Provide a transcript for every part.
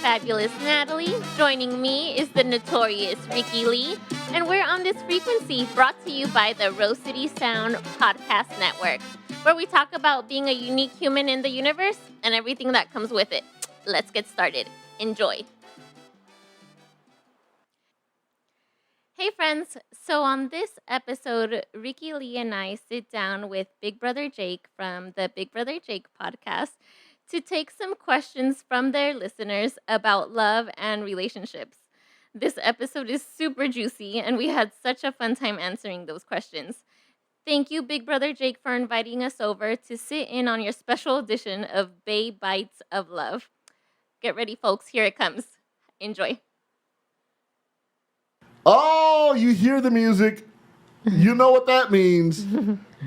fabulous Natalie. Joining me is the notorious Ricky Lee, and we're on this frequency brought to you by the Rose City Sound Podcast Network, where we talk about being a unique human in the universe and everything that comes with it. Let's get started. Enjoy. Hey friends, so on this episode, Ricky Lee and I sit down with Big Brother Jake from the Big Brother Jake podcast to take some questions from their listeners about love and relationships. This episode is super juicy, and we had such a fun time answering those questions. Thank you, Big Brother Jake, for inviting us over to sit in on your special edition of Bae Bits of Love. Get ready, folks. Here it comes. Enjoy. Oh, you hear the music. You know what that means.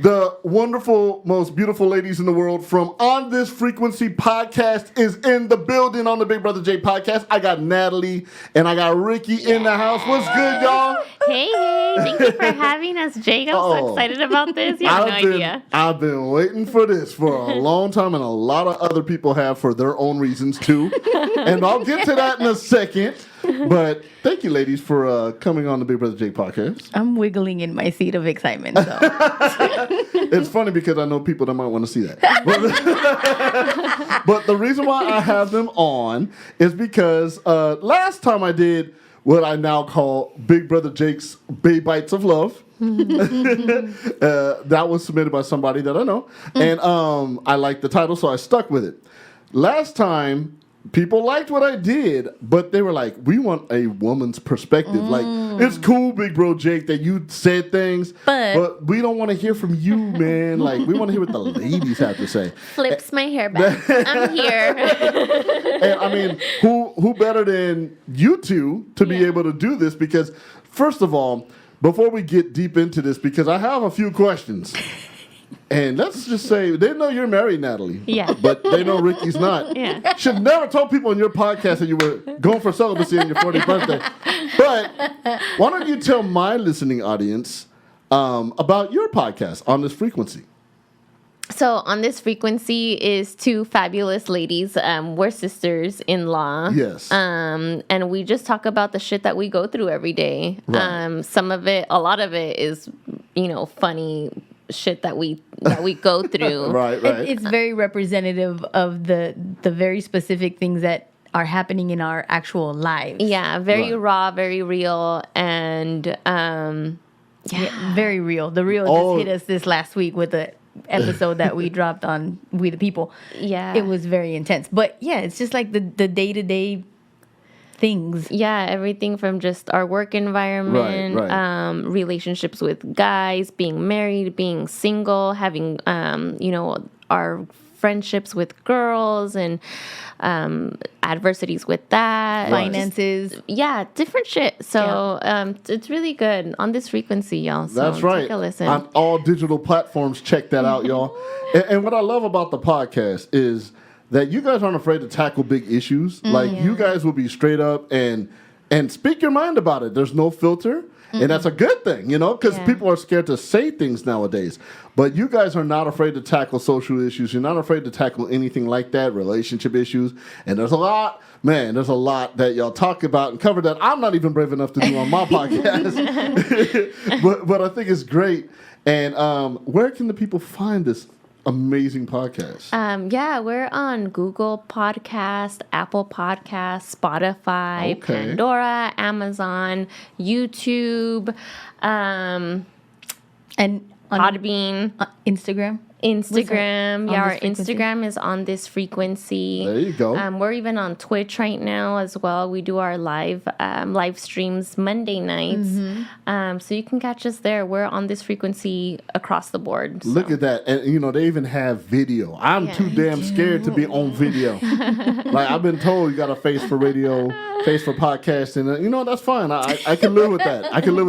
The wonderful, most beautiful ladies in the world from On This Frequency podcast is in the building on the Big Brother J podcast. I got Natalie and I got Ricky in the house. What's good, y'all? Hey. Thank you for having us, Jake. I'm so excited about this. You have no idea. I've been waiting for this for a long time, and a lot of other people have for their own reasons, too. And I'll get to that in a second. But thank you, ladies, for coming on the Big Brother Jake podcast. I'm wiggling in my seat of excitement. So. It's funny because I know people that might want to see that. But the reason why I have them on is because last time I did what I now call Big Brother Jake's Bae Bits of Love. That was submitted by somebody that I know. And I liked the title, so I stuck with it. Last time, people liked what I did, but they were like, we want a woman's perspective. Like, it's cool, Big Bro Jake, that you said things, but we don't want to hear from you, man. Like, we want to hear what the ladies have to say. Flips my hair back. I'm here. And I mean, who better than you two to be able to do this? Because, first of all, before we get deep into this, because I have a few questions. And let's just say, they know you're married, Natalie. Yeah. But they know Ricky's not. Yeah. Should never told people on your podcast that you were going for celibacy on your 40th birthday. But why don't you tell my listening audience about your podcast, On This Frequency? So On This Frequency is two fabulous ladies. We're sisters-in-law. Yes. And we just talk about the shit that we go through every day. Right. Some of it, a lot of it is, funny shit that we go through. Right. It's very representative of the very specific things that are happening in our actual lives. Yeah, very raw, very real, and very real. The real just hit us this last week with the episode that we dropped on We the People. Yeah. It was very intense. But yeah, it's just like the day-to-day things. Yeah, everything from just our work environment, relationships with guys, being married, being single, having, our friendships with girls and adversities with that. Finances. Yeah, different shit. So it's really good On This Frequency, y'all. So That's right. Take a listen. On all digital platforms, check that out, y'all. And what I love about the podcast is that you guys aren't afraid to tackle big issues. Like, you guys will be straight up and speak your mind about it. There's no filter. And that's a good thing, because people are scared to say things nowadays. But you guys are not afraid to tackle social issues. You're not afraid to tackle anything like that, relationship issues. And there's a lot that y'all talk about and cover that I'm not even brave enough to do on my podcast. but I think it's great. And where can the people find this amazing podcast? We're on Google Podcast, Apple Podcast, Spotify, Pandora, Amazon, YouTube, and Podbean, Instagram. Our Instagram is On This Frequency. There you go. We're even on Twitch right now as well. We do our live streams Monday nights. So you can catch us there. We're On This Frequency across the board. So. Look at that. And, they even have video. I'm too damn scared to be on video. Like, I've been told you got a face for radio, face for podcasting. That's fine. I can live with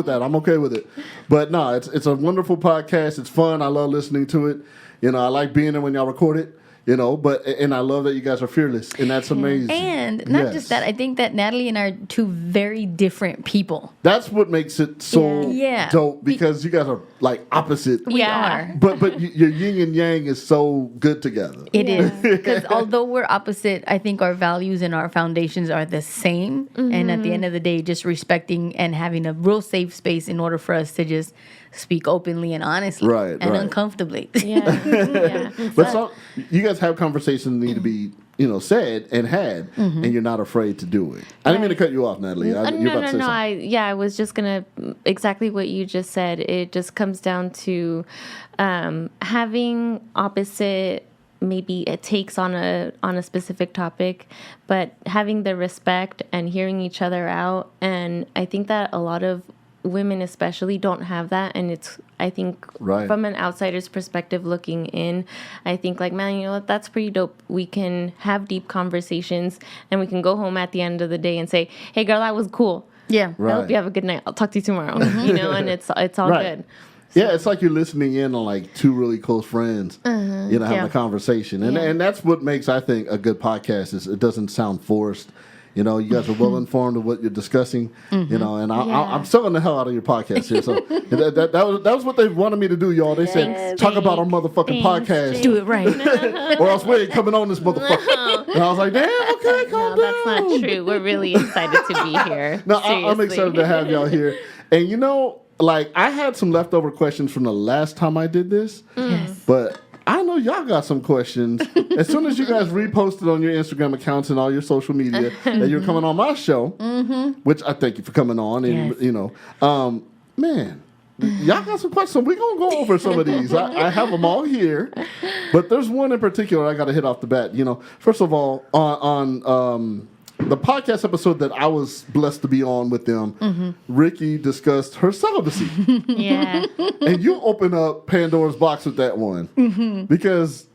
that. I'm okay with it. But no, it's a wonderful podcast. It's fun. I love listening to it. I like being there when y'all record it. You know, and I love that you guys are fearless, and that's amazing. And not just that, I think that Natalie and I are two very different people. That's what makes it so Yeah. dope, because you guys are like opposite. We Yeah. are. But your yin and yang is so good together. It is. Because although we're opposite, I think our values and our foundations are the same. And at the end of the day, just respecting and having a real safe space in order for us to just speak openly and honestly. Right, and right. uncomfortably. Yeah. But you guys have conversations that need to be, said and had, and you're not afraid to do it. I didn't mean to cut you off, Natalie. You're about to say something. I was just gonna exactly what you just said. It just comes down to having opposite maybe it takes on a specific topic, but having the respect and hearing each other out. And I think that a lot of women especially don't have that, and it's I think Right. from an outsider's perspective looking in, I think like, man, you know what, that's pretty dope. We can have deep conversations and we can go home at the end of the day and say, hey girl, that was cool. Yeah. I hope Right. you have a good night. I'll talk to you tomorrow. And it's all Right. good. Yeah, it's like you're listening in on like two really close friends, having Yeah. a conversation, and that's what makes, I think, a good podcast. Is it doesn't sound forced. You guys are well informed of what you're discussing. And I'm selling the hell out of your podcast here. So that was what they wanted me to do, y'all. They said talk about our motherfucking podcast, Do it right. or else we ain't coming on this motherfucker. And I was like, damn, okay, calm No, down. that's not true. We're really excited to be here. No, I'm Seriously. excited to have y'all here. And like I had some leftover questions from the last time I did this, Yes. but I know y'all got some questions. As soon as you guys reposted on your Instagram accounts and all your social media that you're coming on my show, which I thank you for coming on, and Yes. man, y'all got some questions. So we're gonna go over some of these. I have them all here, but there's one in particular I got to hit off the bat. First of all, on the podcast episode that I was blessed to be on with them, Ricky discussed her celibacy. Yeah. And you open up Pandora's box with that one. Because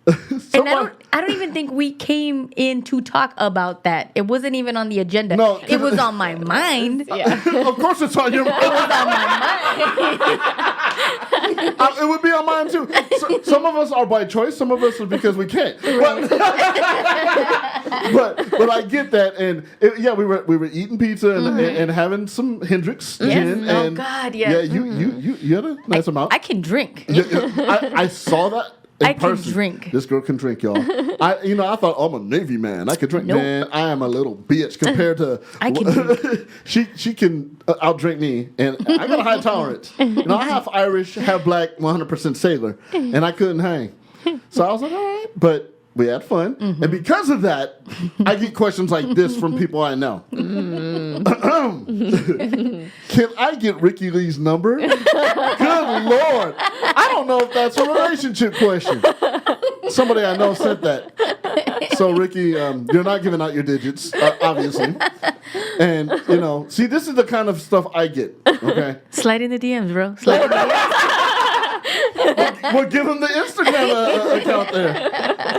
And I don't even think we came in to talk about that. It wasn't even on the agenda. No. It was on my mind. Yeah. of course it's on your mind. It was on my mind. It would be on mine too. Some of us are by choice, some of us are because we can't. But I get that, and we were eating pizza and having some Hendrix gin. Oh, And God, yes. Yeah, you had a nice amount. I can drink. I saw that. I can person. drink. This girl can drink, y'all. I thought, I'm a Navy man. I could drink. Nope. Man, I am a little bitch compared to. I can drink. she can outdrink me, and I got a high tolerance. I half Irish, half black, 100% sailor, and I couldn't hang. So I was like, all right, but we had fun, and because of that, I get questions like this from people I know. Can I get Ricky Lee's number? Good Lord. I don't know if that's a relationship question. Somebody I know said that. So, Ricky, you're not giving out your digits, obviously. And, see, this is the kind of stuff I get, okay? Slide in the DMs, bro. Slide in the DMs. Well, give him the Instagram account there.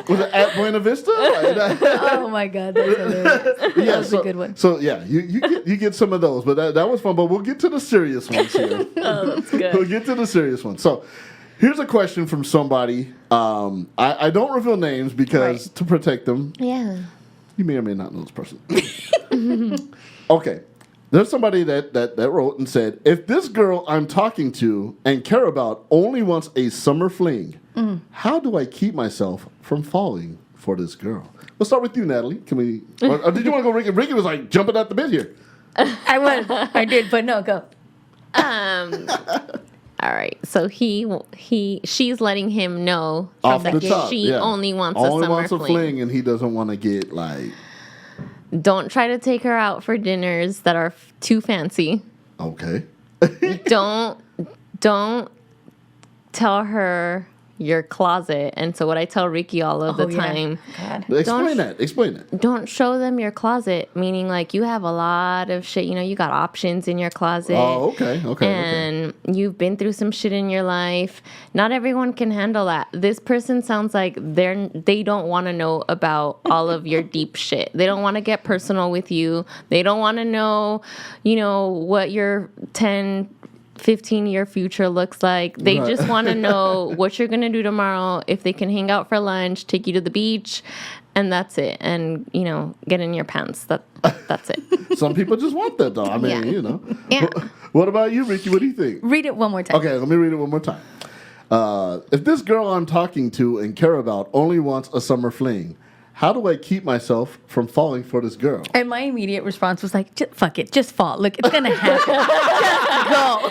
Was it at Buena Vista? Oh, my God. That's hilarious. Yeah, That was a good one. So yeah, you get some of those, but that was fun. But we'll get to the serious ones here. Oh, that's good. We'll get to the serious ones. So here's a question from somebody. I don't reveal names because to protect them. Yeah. You may or may not know this person. Okay. There's somebody that wrote and said, if this girl I'm talking to and care about only wants a summer fling, how do I keep myself from falling for this girl? Let's start with you, Natalie. Can we? Or did you want to go, Ricky? Ricky was like jumping at the bit here. I did, but no, go. All right. So she's letting him know Off from the top, she yeah. only wants Only a summer wants a fling. fling, and he doesn't want to get like. Don't try to take her out for dinners that are too fancy. Okay. Don't tell her your closet. And so what I tell Ricky all of the time, God. Explain that. don't show them your closet, meaning like you have a lot of shit, you got options in your closet. Oh, okay. And you've been through some shit in your life. Not everyone can handle that. This person sounds like they don't want to know about all of your deep shit. They don't want to get personal with you. They don't want to know, what your 10 15-year future looks like. They Right. just want to know what you're going to do tomorrow, if they can hang out for lunch, take you to the beach, and that's it. And, get in your pants. That's it. Some people just want that, though. I mean, Yeah. Yeah. What about you, Ricky? What do you think? Read it one more time. Okay, let me read it one more time. If this girl I'm talking to and care about only wants a summer fling, how do I keep myself from falling for this girl? And my immediate response was like, fuck it, just fall. Look, it's going to happen. Just go.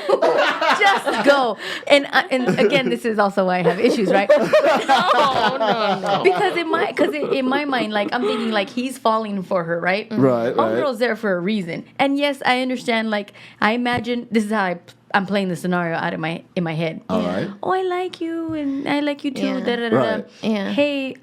Just go. And again, this is also why I have issues, right? No. Because in my mind, like, I'm thinking, like, he's falling for her, right? Right, All right. girls there for a reason. And yes, I understand, like, I imagine, this is how I'm playing the scenario out in my head. All right. Oh, I like you, and I like you too. Yeah. Da, da, da, da. Right. Yeah. Hey,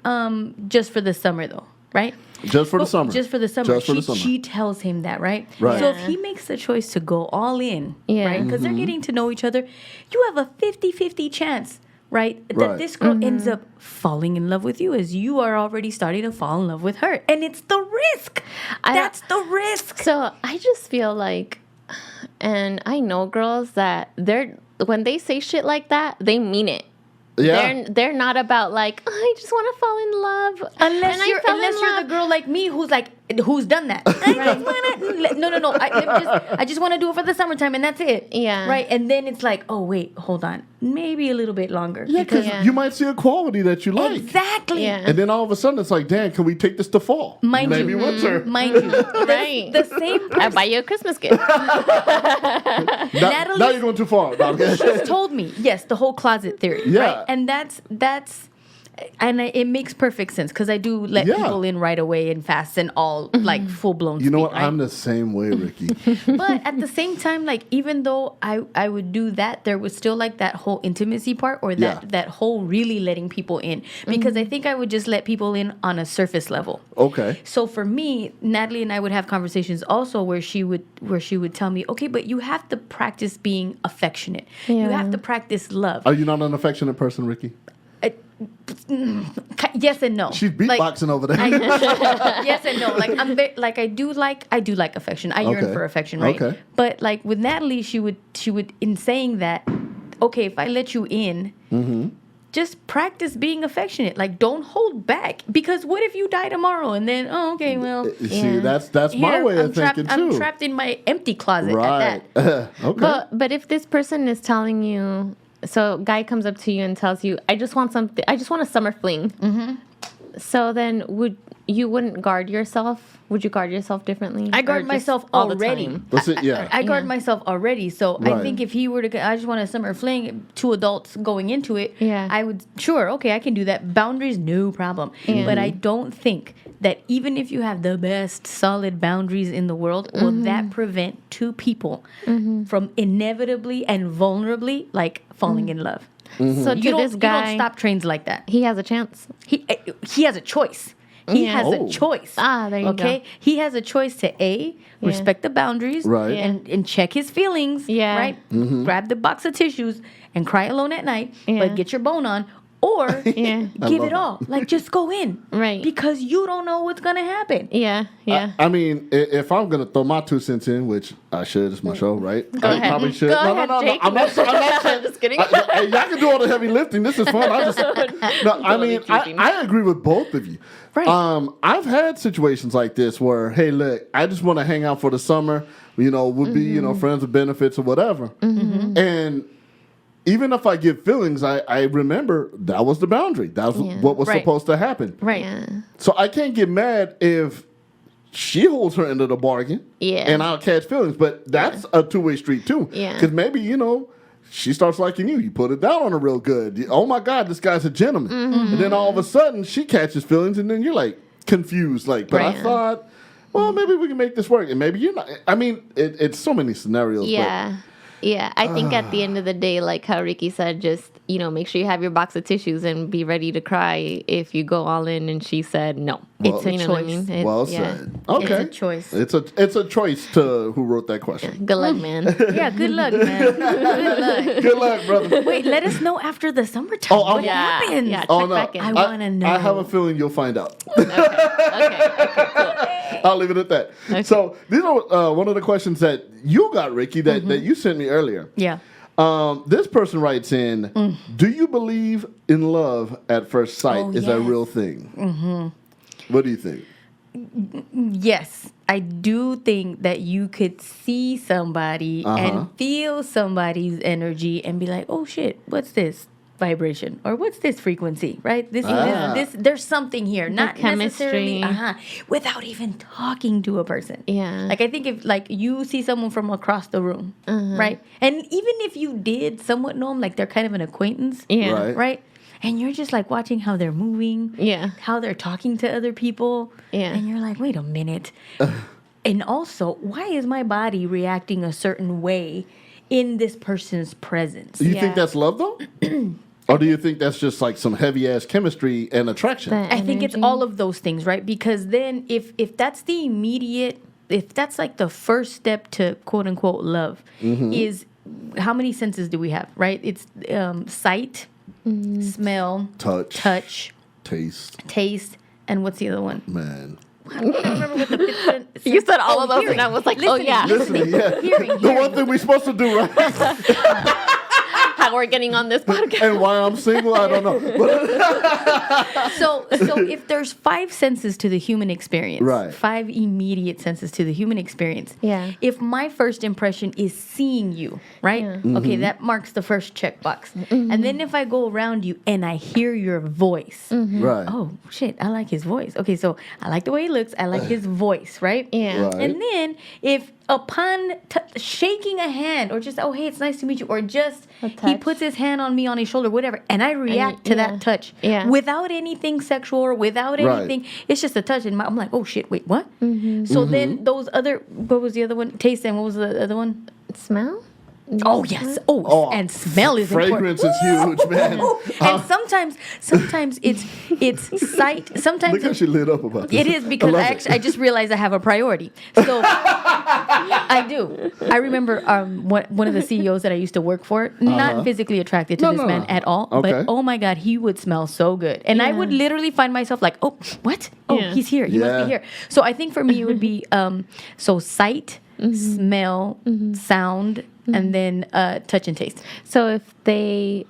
just for the summer though, right? Just for the summer. Just for the summer. Just for the summer. She tells him that, right? Right. So if he makes the choice to go all in, Yeah. right? Because they're getting to know each other, you have a 50-50 chance, right? That Right. this girl ends up falling in love with you as you are already starting to fall in love with her. And it's the risk. That's the risk. So I just feel like, and I know girls that when they say shit like that, they mean it. Yeah. They're not about like, oh, I just want to fall in love. Unless And you're I fell in the love. girl like me who's done that. I just wanna, no. I just want to do it for the summertime and that's it. Yeah. Right. And then it's like, oh wait, hold on, maybe a little bit longer. Yeah, because Yeah. you might see a quality that you like. Exactly. Yeah. And then all of a sudden it's like, damn, can we take this to fall? Mind Maybe you. winter. Mind you, Right. the same I buy you a Christmas gift. Natalie- Now you're going too far. No, I'm kidding. told me, yes, the whole closet theory, Yeah. right? And it makes perfect sense because I do let Yeah. people in right away and fast and all like full blown. You know what? Right? I'm the same way, Ricky. But at the same time, like even though I would do that, there was still like that whole intimacy part or that whole really letting people in because I think I would just let people in on a surface level. Okay. So for me, Natalie and I would have conversations also where she would tell me, okay, but you have to practice being affectionate. You Yeah. have to practice love. Are you not an affectionate person, Ricky? Yes and no. She's beatboxing over there. Yes and no. Like I do like affection. I yearn Okay. for affection, right? Okay. But like with Natalie, she would in saying that, okay, if I let you in, just practice being affectionate. Like don't hold back because what if you die tomorrow and then okay, well, See, that's my here, way I'm of thinking trapped, too. I'm trapped in my empty closet Right. at that. Okay. But if this person is telling you, so guy comes up to you and tells you, I just want a summer fling. Mm-hmm. So then wouldn't guard yourself? Would you guard yourself differently? I Or guard just myself all the already. time? That's it, yeah. I guard myself already. So I Right. think if he were to, I just want a summer fling, two adults going into it, Yeah. I would, sure, okay, I can do that. Boundaries, no problem. But I don't think that even if you have the best solid boundaries in the world, will that prevent two people from inevitably and vulnerably like falling in love? So to You this don't guy, stop trains like that. he has a chance. He has a choice. He Yeah. has Oh. a choice. Ah, there you okay? go. He has a choice to respect the boundaries, Right. Yeah. and check his feelings, Yeah. right? Grab the box of tissues and cry alone at night, Yeah. but get your bone on, or Yeah. give love it all. Like just go in, Right. Because you don't know what's gonna happen. Yeah. Yeah. I mean, if I'm gonna throw my 2 cents in, which I should, it's my show, right? Go I ahead. probably should. Go no, ahead, no, no, Jake. I'm not saying. I'm just kidding. Hey, y'all can do all the heavy lifting. This is fun. I mean, teasing. I agree with both of you. Right. I've had situations like this where, hey, look, I just want to hang out for the summer. Would be friends with benefits or whatever, and. Even if I get feelings, I remember that was the boundary. That was what was Right. supposed to happen. Right. Yeah. So I can't get mad if she holds her end of the bargain. Yeah. And I'll catch feelings. But that's a two-way street too. Yeah. Because maybe, she starts liking you. You put it down on her real good. Oh my God, this guy's a gentleman. Mm-hmm. And then all of a sudden she catches feelings and then you're like confused. Like, but I Right. thought, well, maybe we can make this work. And maybe you're not. I mean, it's so many scenarios. Yeah. Yeah. I think at the end of the day, like how Ricky said, just, make sure you have your box of tissues and be ready to cry if you go all in. And she said no. Well- It's a You know what I choice. mean? Well yeah. said. Okay. It's a choice. It's a choice to who wrote that question. Good luck, man. Yeah, good luck, man. Good luck. Good luck, brother. Wait, let us know after the summertime. Oh, what yeah, happens? yeah. Oh Check no! back in. I wanna know. I have a feeling you'll find out. Okay. I'll leave it at that. So these are one of the questions that you got, Ricky, that you sent me earlier. Yeah. This person writes in, do you believe in love at first sight is a yes. real thing? Mm-hmm. What do you think? Yes, I do think that you could see somebody and feel somebody's energy and be like, oh shit, what's this vibration? Or what's this frequency, right? This there's something here. Not necessarily without even talking to a person. Yeah. Like I think if like you see someone from across the room, right? And even if you did somewhat know them, like they're kind of an acquaintance. Yeah. Right? And you're just like watching how they're moving, how they're talking to other people, and you're like, wait a minute. And also, why is my body reacting a certain way in this person's presence? Do you think that's love, though? Or do you think that's just like some heavy ass chemistry and attraction? I think it's all of those things, right? Because then if that's the immediate, if that's like the first step to quote unquote love, is how many senses do we have, right? It's sight. Smell, touch, taste, and what's the other one? Man, I don't remember what the fifth sense. You said all of those, hearing. and I was like, Listening, listening, yeah. Hearing. The one thing we're supposed to do, right? how we're getting on this podcast. And why I'm single, I don't know. So if there's 5 senses to the human experience, right. 5 immediate senses to the human experience. Yeah. If my first impression is seeing you, right? Yeah. Okay, that marks the first checkbox. And then if I go around you and I hear your voice, Right. oh shit, I like his voice. Okay, so I like the way he looks. I like his voice, right? Yeah. Right. And then if upon shaking a hand or just, oh, hey, it's nice to meet you, or just he touch. puts his hand on me on his shoulder, whatever, and I react to that touch without anything sexual or without anything, it's just a touch. And I'm like, oh shit, wait, what? So then those other, what was the other one? Taste, and what was the other one? Smell? Oh yes. Oh, and smell is fragrance important. is huge, man. And sometimes it's sight. Sometimes Look how she lit up about this. it is because I just realized I have a priority. So I do. I remember one of the CEOs that I used to work for, not physically attracted to this man at all, but oh my God, he would smell so good. And I would literally find myself like, oh, what? Oh, he's here. He must be here. So I think for me it would be so sight, smell, sound, and then touch and taste. So if they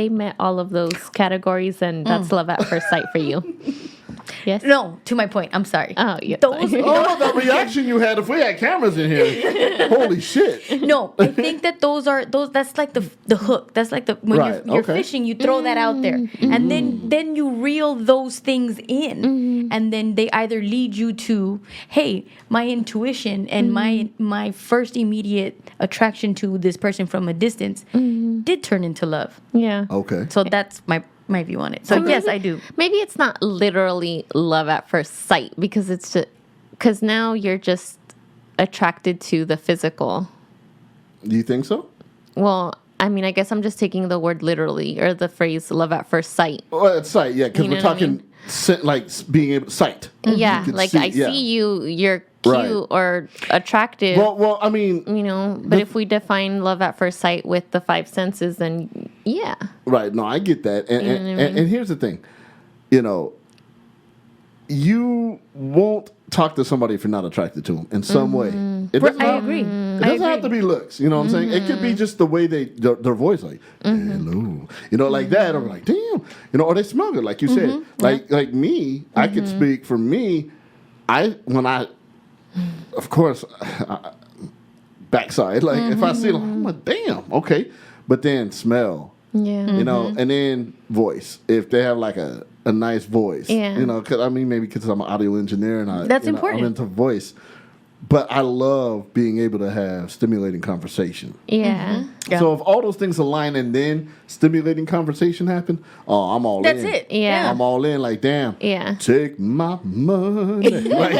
met all of those categories, then that's love at first sight for you. Yes. No, to my point. I'm sorry. Oh, yeah. Those, Oh, the reaction you had if we had cameras in here. Holy shit. no, I think that that's like the hook. That's like the when Right, you're okay. fishing, you throw that out there. And then you reel those things in. And then they either lead you to, hey, my intuition and my first immediate attraction to this person from a distance did turn into love. Yeah. Okay. So that's my view on it. So yes, I do. Maybe it's not literally love at first sight because it's just because now you're just attracted to the physical. Do you think so? Well, I mean, I guess I'm just taking the word literally or the phrase love at first sight. Well, it's sight, yeah, because You we're know what I talking like being able sight. Yeah, You could like see, I yeah. see you, you're cute Right. or attractive. Well, I mean, you know, but if we define love at first sight with the 5 senses, then yeah. right? No, I get that, and here's the thing, you know, you won't talk to somebody if you're not attracted to them in some way. It doesn't I have- agree. It doesn't have to be looks, you know what I'm saying? It could be just the way their voice, like hello, you know, like that, or like damn, you know, or they smell good, like you said. Like me, I could speak for me. Of course, backside, like if I see, like, I'm like, damn, okay, but then smell, Yeah. you know, and then voice. If they have like a nice voice, Yeah. you know, cause I mean maybe because I'm an audio engineer and That's you know, important. I'm into voice. But I love being able to have stimulating conversation. Yeah. Yeah. So if all those things align and then stimulating conversation happen, oh, I'm all That's in. it. Yeah. I'm all in. Like, damn. Yeah. Take my money. like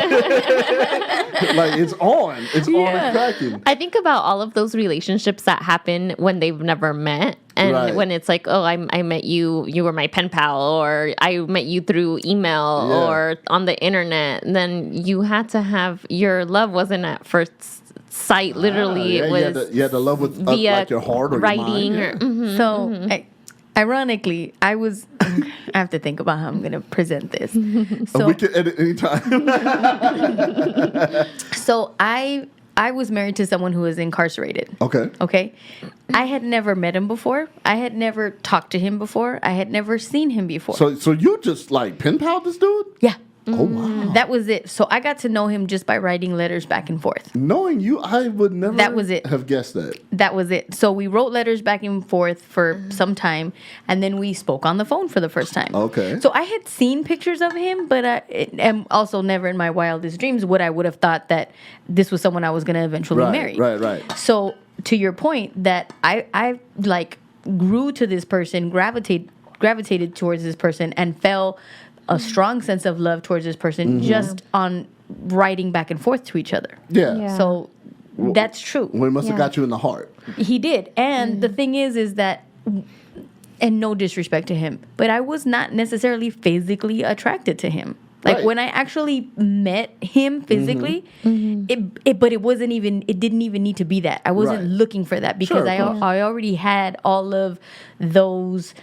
it's on. It's on and cracking. I think about all of those relationships that happen when they've never met. And Right. when it's like, oh, I met you, you were my pen pal, or I met you through email Yeah. or on the internet, then you had to have, your love wasn't at first sight, literally. Yeah, It was you had to love with via like your heart or writing. your mind. Or, Yeah. So, ironically, I have to think about how I'm going to present this. So, We can edit anytime. so I was married to someone who was incarcerated. Okay. Okay. I had never met him before. I had never talked to him before. I had never seen him before. So you just like pen pal this dude? Yeah. Oh wow. That was it. So I got to know him just by writing letters back and forth. Knowing you, I would never That was it. have guessed that. That was it. So we wrote letters back and forth for some time, and then we spoke on the phone for the first time. Okay. So I had seen pictures of him, but and also never in my wildest dreams would I would have thought that this was someone I was going to eventually marry. Right. So to your point, that I like grew to this person, gravitated towards this person, and fell a strong sense of love towards this person just on writing back and forth to each other. Yeah. So that's true. We must have got you in the heart. He did. And the thing is that, and no disrespect to him, but I was not necessarily physically attracted to him. Like when I actually met him physically, but it didn't even need to be that. I wasn't looking for that because I already had all of those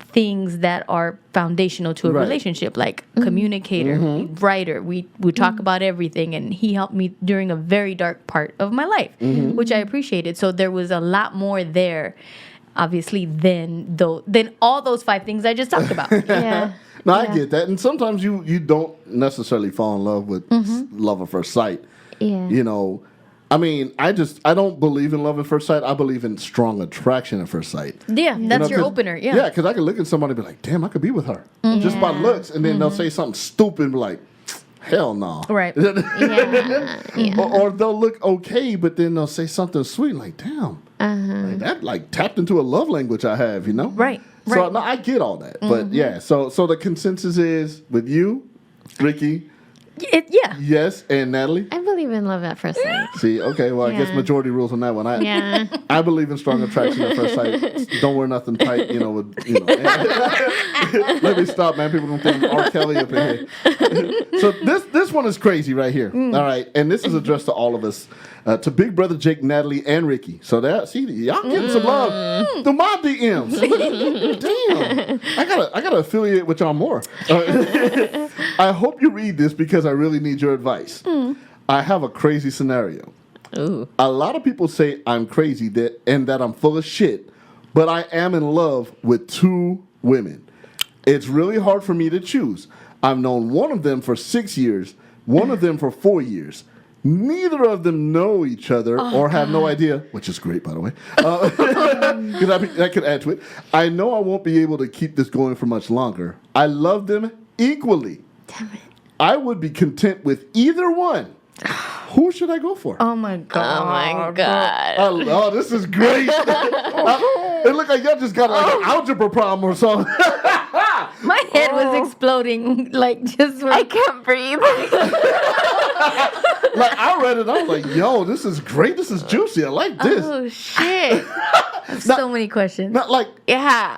things that are foundational to a relationship, like communicator, writer. We talk about everything, and he helped me during a very dark part of my life, which I appreciated. So there was a lot more there, obviously, than all those 5 things I just talked about. I get that, and sometimes you don't necessarily fall in love with love at first sight. Yeah. You know, I mean, I don't believe in love at first sight. I believe in strong attraction at first sight. Yeah, that's your opener. Yeah. Yeah, because I can look at somebody and be like, damn, I could be with her. Just by looks. And then they'll say something stupid and be like, hell no. Right. Or they'll look okay, but then they'll say something sweet like, damn. Like, that like tapped into a love language I have, you know? Right. So no, I get all that. But yeah, so the consensus is with you, Ricky, yes, and Natalie. I believe in love at first sight. See, okay, well, I guess majority rules on that one. I believe in strong attraction at first sight. Don't wear nothing tight, Let me stop, man. People don't think I'm R. Kelly up in here. So this one is crazy right here. All right, and this is addressed to all of us, to Big Brother Jake, Natalie, and Ricky. So y'all getting some love through my DMs. Damn, I gotta affiliate with y'all more. I hope you read this because I really need your advice. I have a crazy scenario. Ooh. A lot of people say I'm crazy and that I'm full of shit, but I am in love with 2 women. It's really hard for me to choose. I've known one of them for 6 years, one of them for 4 years. Neither of them know each other or have no idea, which is great, by the way, because that could add to it. I know I won't be able to keep this going for much longer. I love them equally. Damn it. I would be content with either one. Who should I go for? Oh my god! Oh my god! Oh, this is great. It looked like y'all just got like an algebra problem or something. My head was exploding, like just. I can't breathe. Like I read it, I was like, "Yo, this is great. This is juicy. I like this." Oh shit! So many questions. Not like Yeah.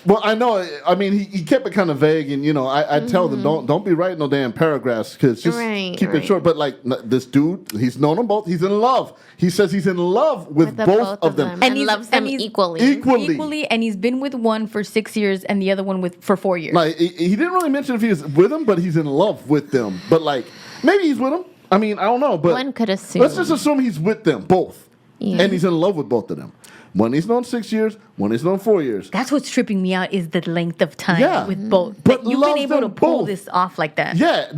Well, I know. I mean, he kept it kind of vague, and I tell them don't be writing no damn paragraphs because just keep it short. But like this dude, he's known them both. He's in love. He says he's in love with both of them, and loves them equally. Equally, and he's been with one for 6 years and the other one for 4 years. Like he didn't really mention if he was with them, but he's in love with them. But like maybe he's with them. I mean, I don't know. But one could assume. Let's just assume he's with them both, Yeah. and he's in love with both of them. One he's known 6 years, one he's known 4 years. That's what's tripping me out is the length of time with both. But You've been loves able to them pull both. this off like that. Yeah,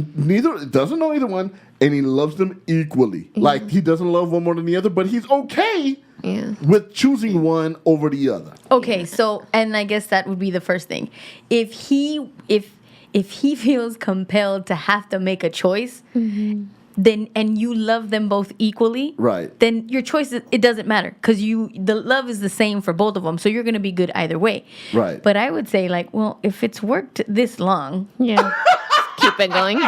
doesn't know either one, and he loves them equally. Like he doesn't love one more than the other, but he's okay with choosing one over the other. Okay, so and I guess that would be the first thing. If he feels compelled to have to make a choice, then and you love them both equally, Right. then your choice it doesn't matter because the love is the same for both of them, so you're going to be good either way. Right. But I would say like, well, if it's worked this long, Yeah. Keep it going.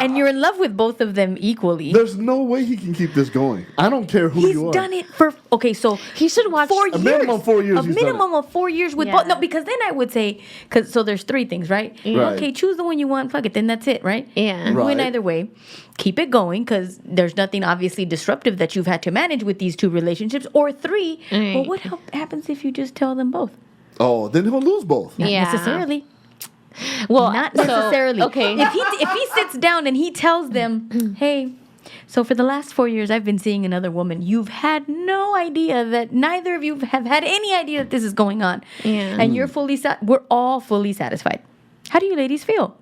and you're in love with both of them equally, There's no way he can keep this going. I don't care who he's you are. done it for so He should watch 4 years. minimum 4 years A he's done minimum of 4 years with both. No, because then I would say so there's 3 things, right? Right. Okay, choose the one you want. Fuck it, then that's it, right? Yeah. Right. Win either way. Keep it going because there's nothing obviously disruptive that you've had to manage with these 2 relationships or 3. Right. But what happens if you just tell them both? Oh, then he'll lose both. Not Yeah. necessarily. Well, Not so- necessarily. okay. If he sits down and he tells them, "Hey, So for the last 4 years, I've been seeing another woman. You've had no idea that neither of you have had any idea that this is going on. Yeah. And you're we're all fully satisfied. How do you ladies feel?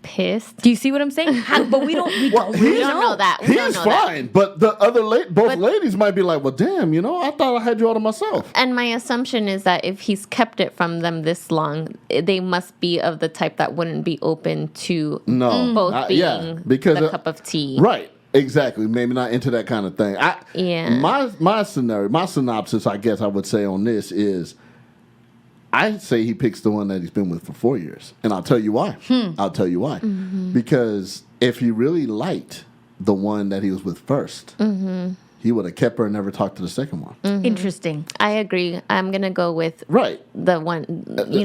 Pissed. Do you see what I'm saying? But we don't really don't know that. We don't He's know that. fine, but the other ladies might be like, well, damn, I thought I had you all to myself. And my assumption is that if he's kept it from them this long, they must be of the type that wouldn't be open to both being because the cup of tea. Right. Exactly. Maybe not into that kind of thing. My scenario, my synopsis, I guess I would say on this is, I say he picks the one that he's been with for 4 years. And I'll tell you why. I'll tell you why. Because if he really liked the one that he was with first, he would have kept her and never talked to the second one. Interesting. I agree. I'm going to go with the one,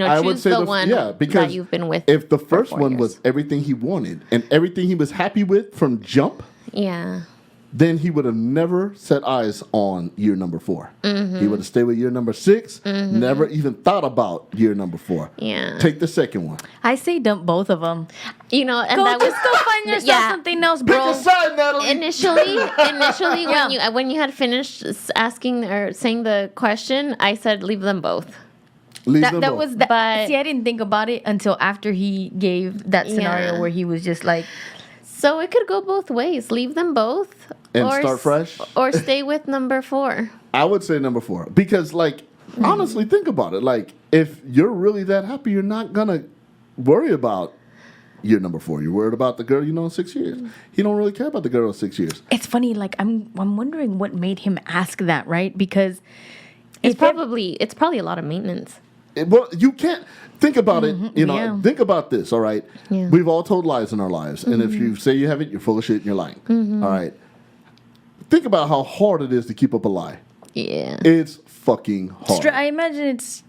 I would choose say the one because that you've been with. If the first for 4 one years. was everything he wanted and everything he was happy with from jump, Yeah. then he would have never set eyes on year number 4. He would have stayed with year number 6, never even thought about year number 4. Yeah. Take the second one. I say dump both of them. And that was Go find yourself something else, Pick bro. a side, Natalie. Initially, when you had finished asking or saying the question, I said leave them both. Leave That them both. was that. But- See, I didn't think about it until after he gave that scenario Yeah. where he was just like, So it could go both ways. Leave them both. And start fresh? Or stay with number 4. I would say number 4 because, honestly, think about it. If you're really that happy, you're not gonna worry about year number 4. You're worried about the girl you know in 6 years. He don't really care about the girl in 6 years. it's funny. Like I'm wondering what made him ask that, right? Because It's probably a lot of maintenance. Well, you can't think about it. yeah. Think about this. All right, Yeah. we've all told lies in our lives, and if you say you haven't, you're full of shit and you're lying. All right, think about how hard it is to keep up a lie. Yeah. It's fucking hard. I imagine it's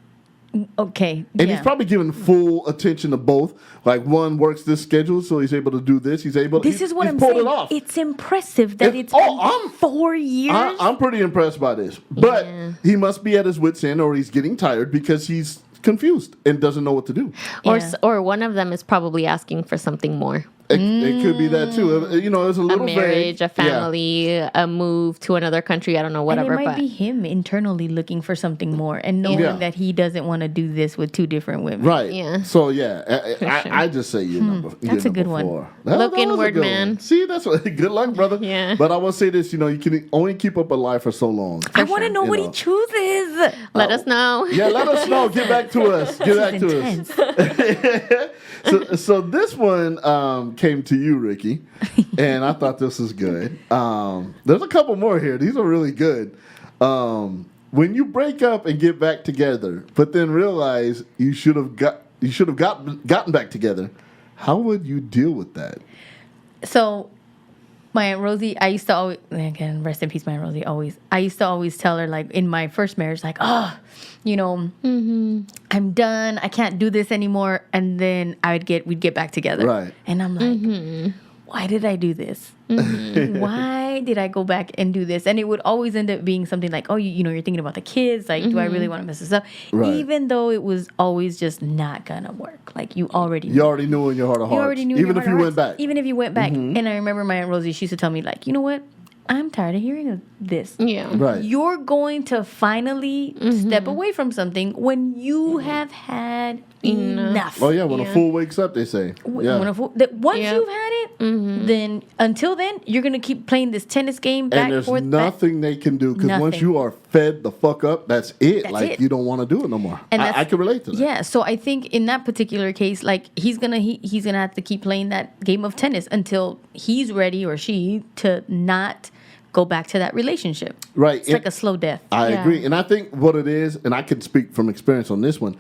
okay. And he's probably giving full attention to both. Like one works this schedule, so he's able to do this. He's This is what he's I'm pulled saying. it off. It's impressive that It's- it's oh, been 4 years. I'm pretty impressed by this, but he must be at his wit's end, or he's getting tired because he's confused and doesn't know what to do. Or one of them is probably asking for something more. It could be that too. It's a A little marriage, vague. a family, a move to another country. I don't know, whatever. And it might but be him internally looking for something more and knowing Yeah. that he doesn't want to do this with 2 different women. Right. Yeah. So I just say you're number. That's you're a good number one. 4. Look That was a inward, good man. one. See, that's what. Good luck, brother. Yeah. But I will say this. You can only keep up a lie for so long. I want to know You what know. he chooses. let us know. Yeah, let us know. Get back to us. Get back to us. Intense. So this one came to you, Ricky, and I thought this was good. There's a couple more here. These are really good. When you break up and get back together, but then realize you should have gotten back together, how would you deal with that? So, my Aunt Rosie, I used to always, again, rest in peace, my Aunt Rosie, I used to always tell her, like, in my first marriage, like, I'm done. I can't do this anymore. And then we'd get back together. Right. And I'm like, why did I do this? Why did I go back and do this? And it would always end up being something like, you're thinking about the kids. Like, do I really want to mess this up? Right. Even though it was always just not going to work. Like, you already You already knew in your heart of hearts. You already knew in even your if heart you of went hearts. back. Even if you went back. And I remember my Aunt Rosie, she used to tell me, like, you know what? I'm tired of hearing of this. Yeah. Right. You're going to finally step away from something when you have had enough. Oh yeah, when a Yeah. fool wakes up, they say. Yeah. Once Yeah. you've had it, then until then, you're going to keep playing this tennis game back And there's forth. nothing they can do because once Nothing. you are fed the fuck up, that's it. That's like it. you don't want to do it no more. And I can relate to that. Yeah, so I think in that particular case, like he's gonna have to keep playing that game of tennis until he's ready or she to not go back to that relationship. Right. It's like a slow death. I Yeah. agree. And I think what it is, and I can speak from experience on this one,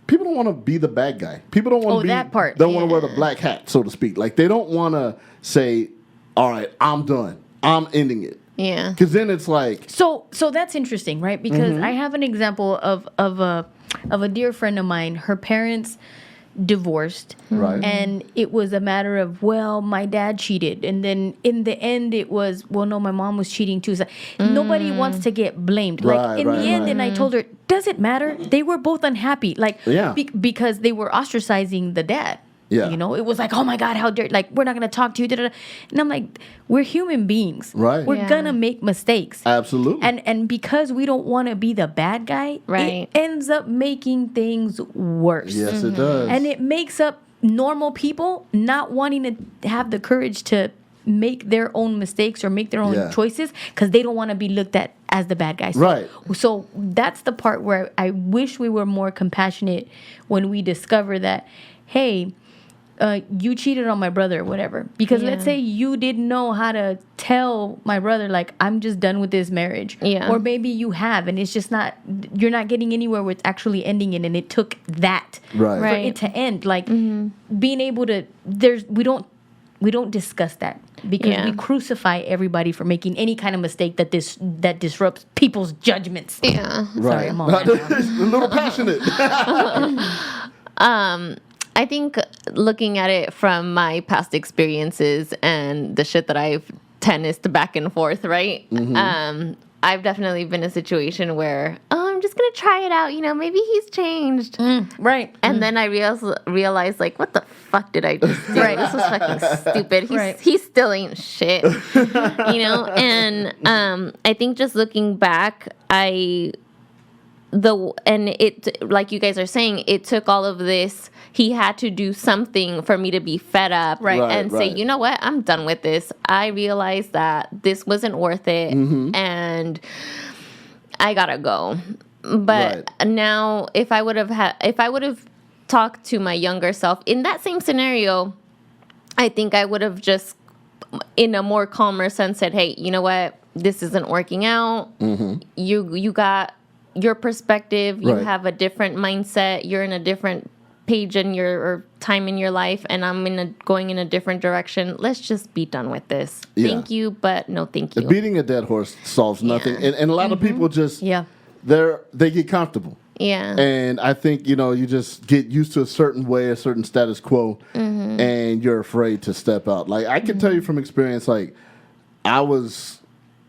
people don't want to be the bad guy. People don't want to be that part. don't want to wear the black hat, so to speak. Like they don't want to say, all right, I'm done. I'm ending it. Yeah. Because then it's like, So that's interesting, right? Because I have an example of a dear friend of mine. Her parents divorced, Right. and it was a matter of, well, my dad cheated, and then in the end it was, well, no, my mom was cheating too. So nobody wants to get blamed. Right, Like in right, the end, right. and I told her, does it matter? They were both unhappy, like Yeah. because they were ostracizing the dad. Yeah. You know, it was like, oh my God, how dare, like, we're not going to talk to you. Da, da, da. And I'm like, we're human beings. Right. We're Yeah. going to make mistakes. Absolutely. And because we don't want to be the bad guy, Right. it ends up making things worse. Yes, it does. And it makes up normal people not wanting to have the courage to make their own mistakes or make their own Yeah. choices because they don't want to be looked at as the bad guy. Right. So that's the part where I wish we were more compassionate when we discover that, hey, you cheated on my brother or whatever. Because let's Yeah. say you didn't know how to tell my brother, like, I'm just done with this marriage. Yeah. Or maybe you have, and it's just not, you're not getting anywhere with actually ending it. And it took that Right. for Right. it to end. Like, being able to, we don't discuss that because Yeah. we crucify everybody for making any kind of mistake that disrupts people's judgments. Yeah. Sorry, Right. I'm all that now. A little passionate. I think looking at it from my past experiences and the shit that I've tennised back and forth, right? I've definitely been in a situation where, I'm just going to try it out. You know, maybe he's changed. Right. And then I realized, like, what the fuck did I just do? Right. This was fucking stupid. Right. He still ain't shit. You know? And I think just looking back, it, like you guys are saying, it took all of this. He had to do something for me to be fed up Right. and say, Right. you know what? I'm done with this. I realized that this wasn't worth it. And I gotta go. But now if I would have talked to my younger self in that same scenario, I think I would have just in a more calmer sense said, hey, you know what? This isn't working out. You got your perspective. You Right. have a different mindset. You're in a different page in your or time in your life, and I'm going in a different direction. Let's just be done with this. Yeah. Thank you, but no thank you. Beating a dead horse solves nothing. And a lot of people just, Yeah. they get comfortable. Yeah. And I think, you just get used to a certain way, a certain status quo, and you're afraid to step out. Like, I can tell you from experience, like, I was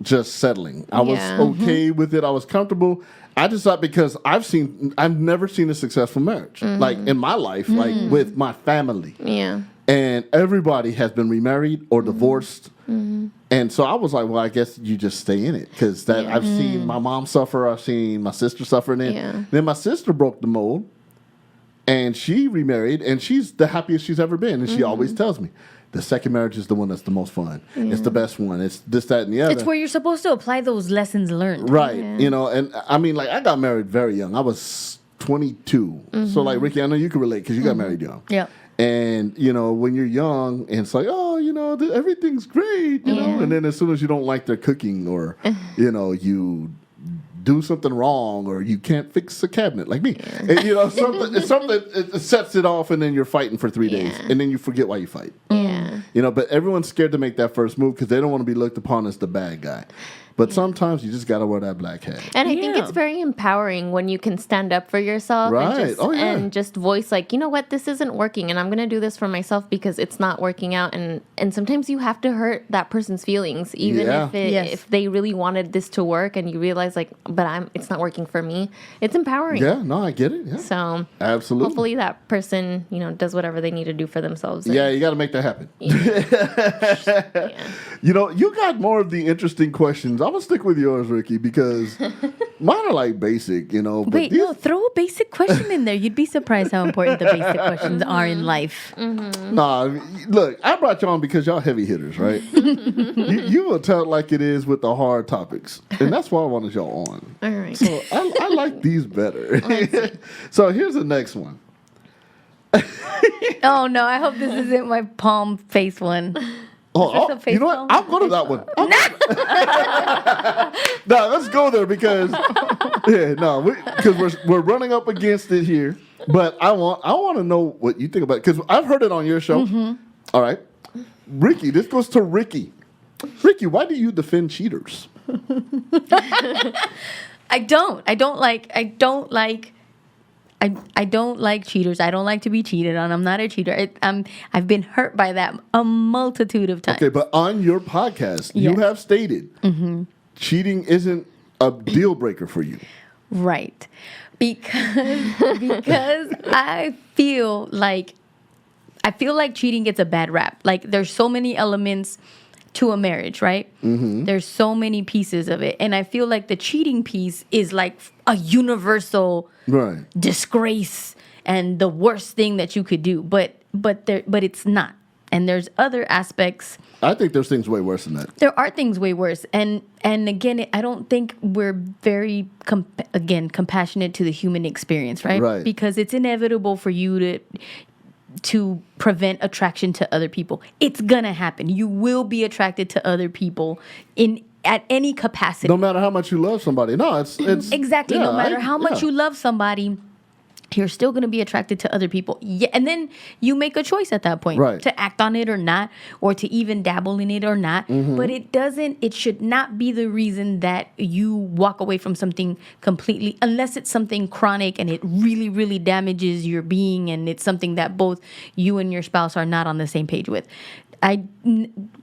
just settling. I was Yeah. okay with it. I was comfortable. I just thought because I've never seen a successful marriage, like, in my life, like, with my family. Yeah. And everybody has been remarried or divorced. And so I was like, well, I guess you just stay in it. Because I've seen my mom suffer. I've seen my sister suffer. And then my sister broke the mold. And she remarried. And she's the happiest she's ever been. And she always tells me, the second marriage is the one that's the most fun. It's the best one. It's this, that, and the other. It's where you're supposed to apply those lessons learned. Right. Yeah. And I mean, like, I got married very young. I was 22. So, like, Ricky, I know you can relate because you got married young. Yeah. And, when you're young and it's like, oh, everything's great, you know? And then as soon as you don't like their cooking or, you do something wrong or you can't fix a cabinet like me. And, something it sets it off and then you're fighting for 3 days. And then you forget why you fight. Yeah. But everyone's scared to make that first move because they don't want to be looked upon as the bad guy. But sometimes you just got to wear that black hat. And I think Yeah. it's very empowering when you can stand up for yourself Right. and just voice like, you know what, this isn't working and I'm going to do this for myself because it's not working out. And sometimes you have to hurt that person's feelings, even Yeah. if they really wanted this to work and you realize like, but it's not working for me. It's empowering. Yeah, no, I get it. Yeah. So Absolutely. hopefully that person, does whatever they need to do for themselves. Yeah, you got to make that happen. You got more of the interesting questions. I'm going to stick with yours, Ricky, because mine are like basic, But Wait, no, throw a basic question in there. You'd be surprised how important the basic questions are in life. Nah, look, I brought you on because y'all heavy hitters, right? you will tell it like it is with the hard topics. And that's why I wanted y'all on. All right. So I like these better. So here's the next one. Oh, no, I hope this isn't my palm face one. Oh, this a you know what? face I'll go to that one. No, let's go there because we're running up against it here. But I want to know what you think about it because I've heard it on your show. All right, Ricky, this goes to Ricky. Ricky, why do you defend cheaters? I don't like cheaters. I don't like to be cheated on. I'm not a cheater. I've been hurt by that a multitude of times. Okay, but on your podcast, you Yes. have stated cheating isn't a deal breaker for you. Right. Because I feel like I feel like cheating gets a bad rap. Like there's so many elements to a marriage, right? There's so many pieces of it. And I feel like the cheating piece is like a universal Right. disgrace and the worst thing that you could do. But it's not. And there's other aspects. I think there's things way worse than that. There are things way worse. And again, I don't think we're very compassionate to the human experience, right? Right. Because it's inevitable for you to prevent attraction to other people. It's gonna happen. You will be attracted to other people at any capacity. No matter how much you love somebody. No, it's exactly. yeah, No matter how much you love somebody, you're still going to be attracted to other people. Yeah, and then you make a choice at that point Right. to act on it or not, or to even dabble in it or not. But it should not be the reason that you walk away from something completely, unless it's something chronic and it really, really damages your being, and it's something that both you and your spouse are not on the same page with.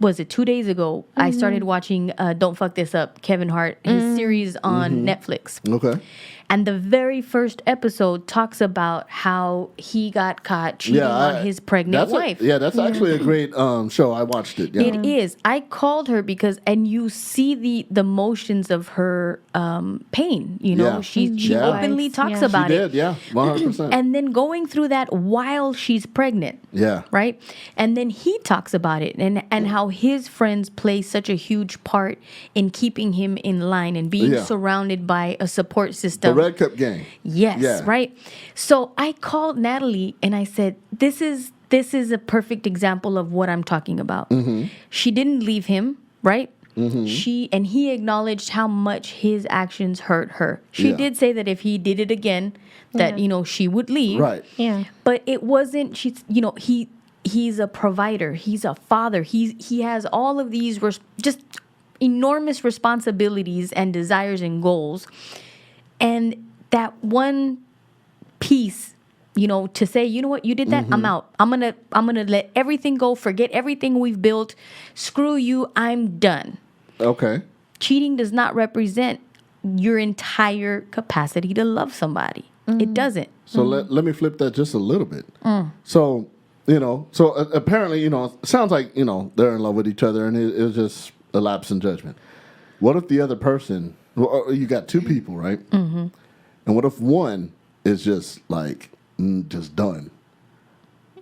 Was it 2 days ago? I started watching Don't Fuck This Up, Kevin Hart, his series on Netflix. Okay. And the very first episode talks about how he got caught cheating on his pregnant wife. That's actually a great show. I watched it. Yeah. It is. I called her and you see the motions of her pain. You know, Yeah. she openly talks about She it. did, yeah, 100%. And then going through that while she's pregnant. Yeah. Right? And then he talks about it and how his friends play such a huge part in keeping him in line and being surrounded by a support system. The Red Cup gang. Yes, Yeah. right? So I called Natalie and I said, this is a perfect example of what I'm talking about. She didn't leave him, right? He acknowledged how much his actions hurt her. She did say that if he did it again, that she would leave. Right. Yeah. But it wasn't. He's a provider. He's a father. He has all of these just enormous responsibilities and desires and goals. And that one piece, to say, you know what, you did that, I'm out. I'm gonna let everything go, forget everything we've built. Screw you, I'm done. Okay. Cheating does not represent your entire capacity to love somebody. It doesn't. So let me flip that just a little bit. So, apparently, it sounds like, they're in love with each other and it was just a lapse in judgment. What if the other person, you got two people, right? And what if one is just like, just done?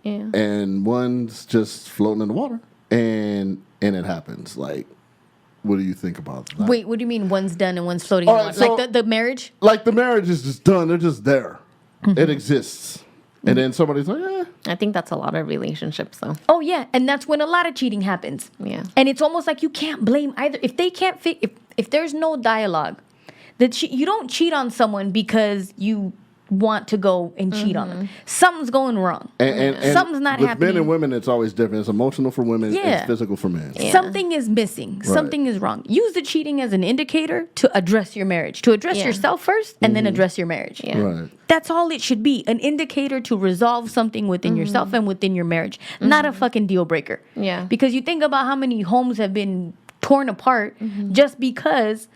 Yeah. And one's just floating in the water and it happens. Like, what do you think about that? Wait, what do you mean one's done and one's floating? All right, so- like the marriage? Like the marriage is just done. They're just there. It exists. And then somebody's like, I think that's a lot of relationships, though. Oh, yeah. And that's when a lot of cheating happens. Yeah. And it's almost like you can't blame either. If they can't if there's no dialogue, you don't cheat on someone because you want to go and cheat on them. Something's going wrong. and something's not with happening. men and women, it's always different. It's emotional for women. Yeah. It's physical for men. Yeah. Something is missing. Something is wrong. Use the cheating as an indicator to address your marriage, to address yourself first and then address your marriage. Yeah. Right. That's all it should be. An indicator to resolve something within yourself and within your marriage. Not a fucking deal breaker. Yeah. Because you think about how many homes have been torn apart just because,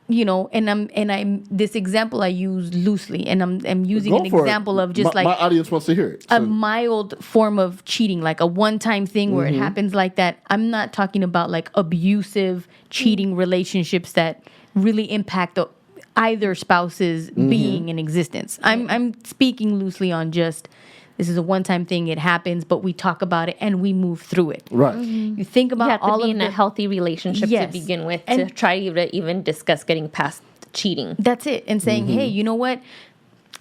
and I'm this example I use loosely, and I'm using Go an for it. example of just my audience wants to hear it. a So- mild form of cheating, like a one-time thing where it happens like that. I'm not talking about like abusive cheating relationships that really impact either spouse's being and existence. I'm speaking loosely on just this is a one-time thing. It happens, but we talk about it and we move through it. right. You think about You have to all be of in a healthy relationship Yes. to begin with And- to try to even discuss getting past cheating. That's it. And saying, hey, you know what?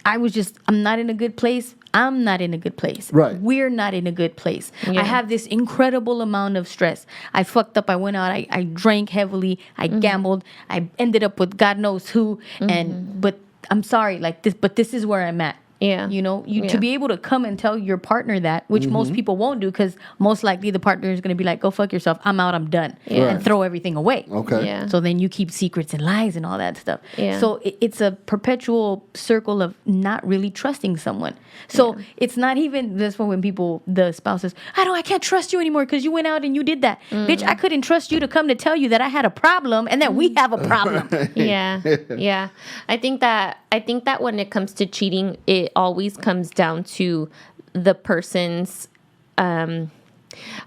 I'm not in a good place. I'm not in a good place. Right. We're not in a good place. Yeah. I have this incredible amount of stress. I fucked up. I went out. I drank heavily. I gambled. I ended up with God knows who. But I'm sorry, like this, but this is where I'm at. Yeah. To be able to come and tell your partner that, which most people won't do, because most likely the partner is going to be like, go fuck yourself. I'm out. I'm done. Yeah. And throw everything away. Okay. Yeah. So then you keep secrets and lies and all that stuff. Yeah. So it's a perpetual circle of not really trusting someone. So it's not even this when the spouse says, I can't trust you anymore because you went out and you did that. Bitch, I couldn't trust you to come to tell you that I had a problem and that we have a problem. Yeah. Yeah. I think that when it comes to cheating, it always comes down to the person's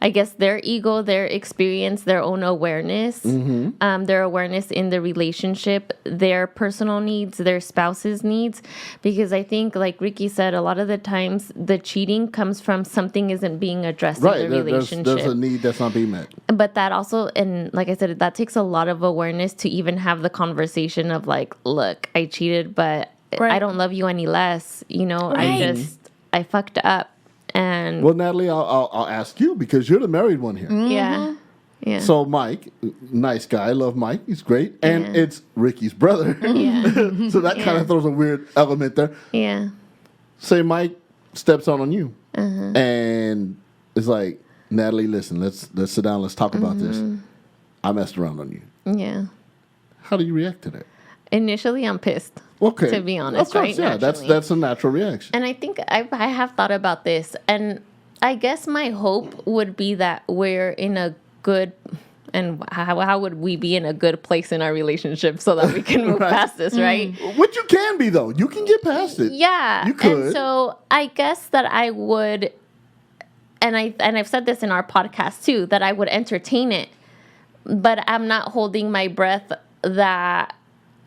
I guess their ego, their experience, their own awareness, their awareness in the relationship, their personal needs, their spouse's needs. Because I think, like Ricky said, a lot of the times the cheating comes from something isn't being addressed in the relationship. There's a need that's not being met. But that also, and like I said, that takes a lot of awareness to even have the conversation of like, look, I cheated, but I don't love you any less. You know, I fucked up. And well, Natalie, I'll ask you because you're the married one here. Yeah. So Mike, nice guy, I love Mike. He's great, and it's Ricky's brother. Yeah. So that kind of throws a weird element there. Yeah. Say Mike steps on you, and it's like, Natalie, listen, let's sit down, let's talk about this. I messed around on you. Yeah. How do you react to that? Initially, I'm pissed. Okay. To be honest, of course, right? Yeah, Naturally. that's a natural reaction. And I think I have thought about this, and I guess my hope would be that we're in a good, and how would we be in a good place in our relationship so that we can move past this, right? Which you can be, though. You can get past it. Yeah. You could. And so I guess that I would, and I've said this in our podcast too, that I would entertain it, but I'm not holding my breath that.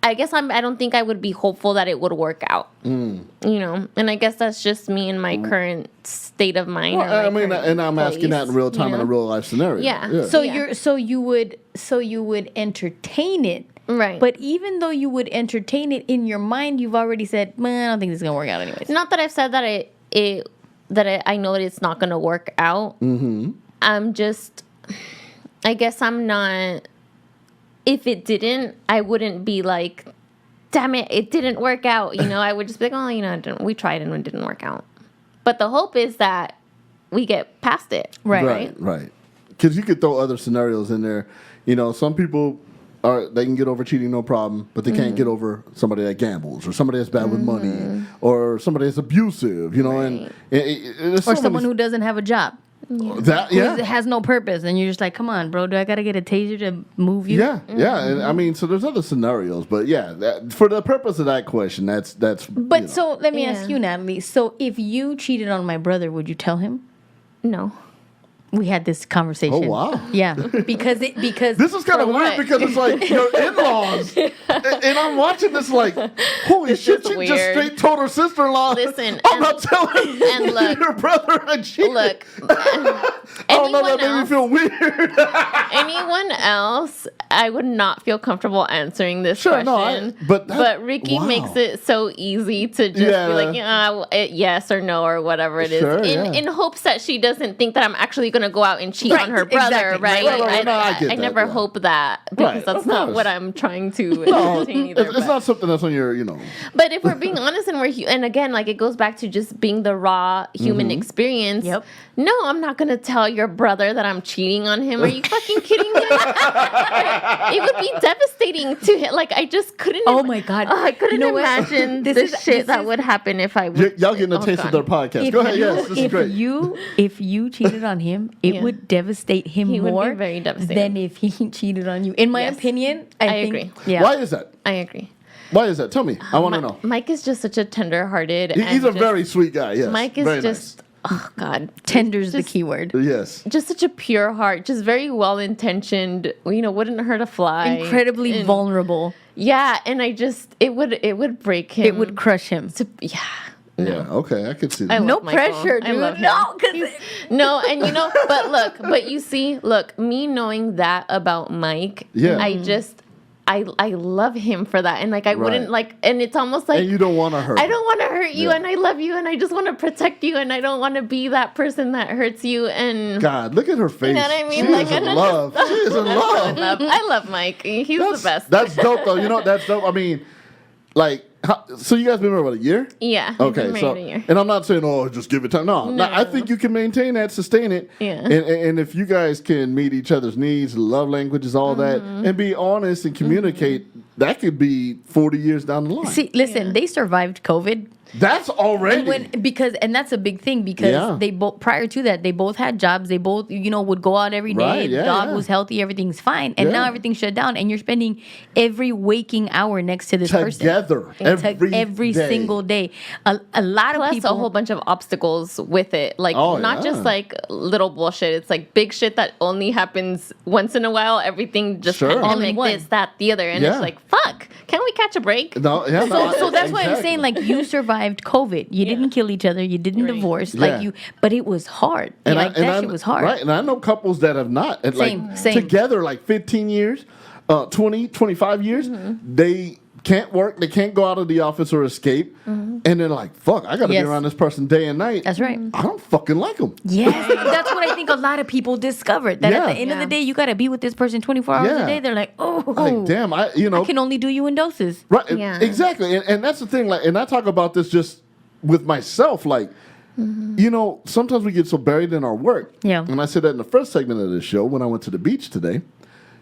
I guess I don't think I would be hopeful that it would work out, you know? And I guess that's just me in my current state of mind. Well, I mean, and I'm asking that in real time in a real life scenario. Yeah. So you would entertain it. Right. But even though you would entertain it in your mind, you've already said, man, I don't think this is going to work out anyways. Not that I've said that I know that it's not going to work out. I'm just, I guess I'm not. If it didn't, I wouldn't be like, damn it didn't work out. You know, I would just be like, oh, you know, we tried and it didn't work out. But the hope is that we get past it. Right. Because you could throw other scenarios in there. You know, some people they can get over cheating, no problem, but they can't get over somebody that gambles or somebody that's bad with money or somebody that's abusive, you know, and or someone who doesn't have a job. That It has no purpose, and you're just like, come on, bro, do I gotta get a taser to move you? Yeah, and I mean, so there's other scenarios, but for the purpose of that question, that's. But so let me ask you, Natalie. So if you cheated on my brother, would you tell him? No. We had this conversation. Oh wow! Yeah, because this is kind of weird because it's like your in-laws, and I'm watching this like, holy shit! She just straight told her sister-in-law. Listen, I'm not telling and look, your brother I cheated. Look, I don't know, that made me feel weird. Anyone else, I would not feel comfortable answering this question. No, but Ricky makes it so easy to just be like, yes or no or whatever it is, in hopes that she doesn't think that I'm actually going to go out and cheat on her brother, right? I never hope that because that's not what I'm trying to entertain either. It's not something that's on your, you know. But if we're being honest and again, like it goes back to just being the raw human experience. Yep. No, I'm not going to tell your brother that I'm cheating on him. Are you fucking kidding me? It would be devastating to him. Like I just couldn't. Oh my God. I couldn't imagine that would happen if I would. Y'all getting a taste of their podcast. Go ahead. Yes, this is great. If you cheated on him, it would devastate him He more would be very devastated. than if he cheated on you. In my opinion, I think, agree. Yeah. Why is that? I agree. Why is that? Tell me. I want to know. Mike is just such a tender-hearted. He's a very sweet guy. Yes. Mike is very just. Nice. Oh God, tender's the key word. Yes, just such a pure heart, just very well intentioned. You know, wouldn't hurt a fly. Incredibly vulnerable. Yeah, and it would break him. It would crush him. Yeah. Yeah. Okay, I could see that. No pressure, dude. I love him. No, and you know, but you see, me knowing that about Mike. Yeah. I love him for that. And like, I wouldn't like, and it's almost like. And you don't want to hurt. I don't want to hurt you, and I love you, and I just want to protect you, and I don't want to be that person that hurts you. And God, look at her face. You know what I mean? She is in love. She is in love. I love Mike. He's the best. That's dope, though. You know, that's dope. I mean, like, so you guys been married, what, a year? Yeah. Okay, so, a year. and I'm not saying, just give it time. No, I think you can maintain that, sustain it. Yeah. And if you guys can meet each other's needs, love languages, all that, and be honest and communicate, that could be 40 years down the line. See, listen, they survived COVID. That's already And that's a big thing because they both prior to that they both had jobs. They both would go out every day. Right, yeah, Dog yeah. was healthy. Everything's fine. And now everything's shut down. And you're spending every waking hour next to this person together every day. single day. A lot of Plus people. a whole bunch of obstacles with it. Like, not just like little bullshit. It's like big shit that only happens once in a while. Everything just Sure. All pandemic, in one. this, that, the other. And Yeah. it's like, fuck, can we catch a break? No, yeah, no, So that's why I'm exactly. saying, like, you survived COVID. You didn't kill each other. You didn't divorce. Like but it was hard. That shit was hard. Right, and I know couples that have not, and Same. together like 15 years, 20, 25 years, they can't work, they can't go out of the office or escape, and they're like, fuck, I gotta be Yes. around this person day and night. That's right. I don't fucking like them. Yes, that's what I think a lot of people discovered. That at the end of Yeah. the day, you got to be with this person 24 hours Yeah. a day. They're like, oh, Like, damn, I can only do you in doses. right, Yeah. exactly, and that's the thing. Like, and I talk about this just with myself, like. Sometimes we get so buried in our work. Yeah. And I said that in the first segment of this show when I went to the beach today.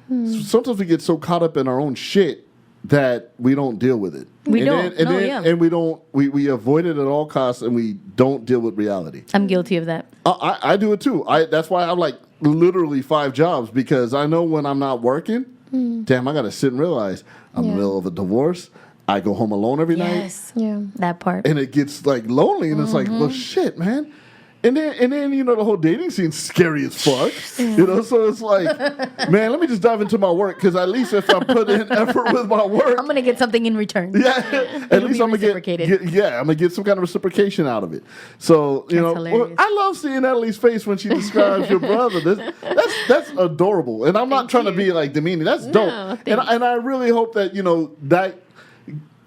Sometimes we get so caught up in our own shit that we don't deal with it. We and don't. Then, No, yeah. And we don't. We avoid it at all costs, and we don't deal with reality. I'm guilty of that. I do it too. That's why I have like literally 5 jobs because I know when I'm not working, damn, I got to sit and realize I'm in the middle of a divorce. I go home alone every night. Yes. Yeah. That part. And it gets like lonely, and it's like, well, shit, man. And then the whole dating scene's scary as fuck. So it's like, man, let me just dive into my work because at least if I put in effort with my work, I'm going to get something in return. at least be I'm gonna reciprocated. I'm gonna get some kind of reciprocation out of it. So hilarious. I love seeing Natalie's face when she describes your brother. That's adorable, and I'm not trying to be like demeaning. That's dope, and I really hope that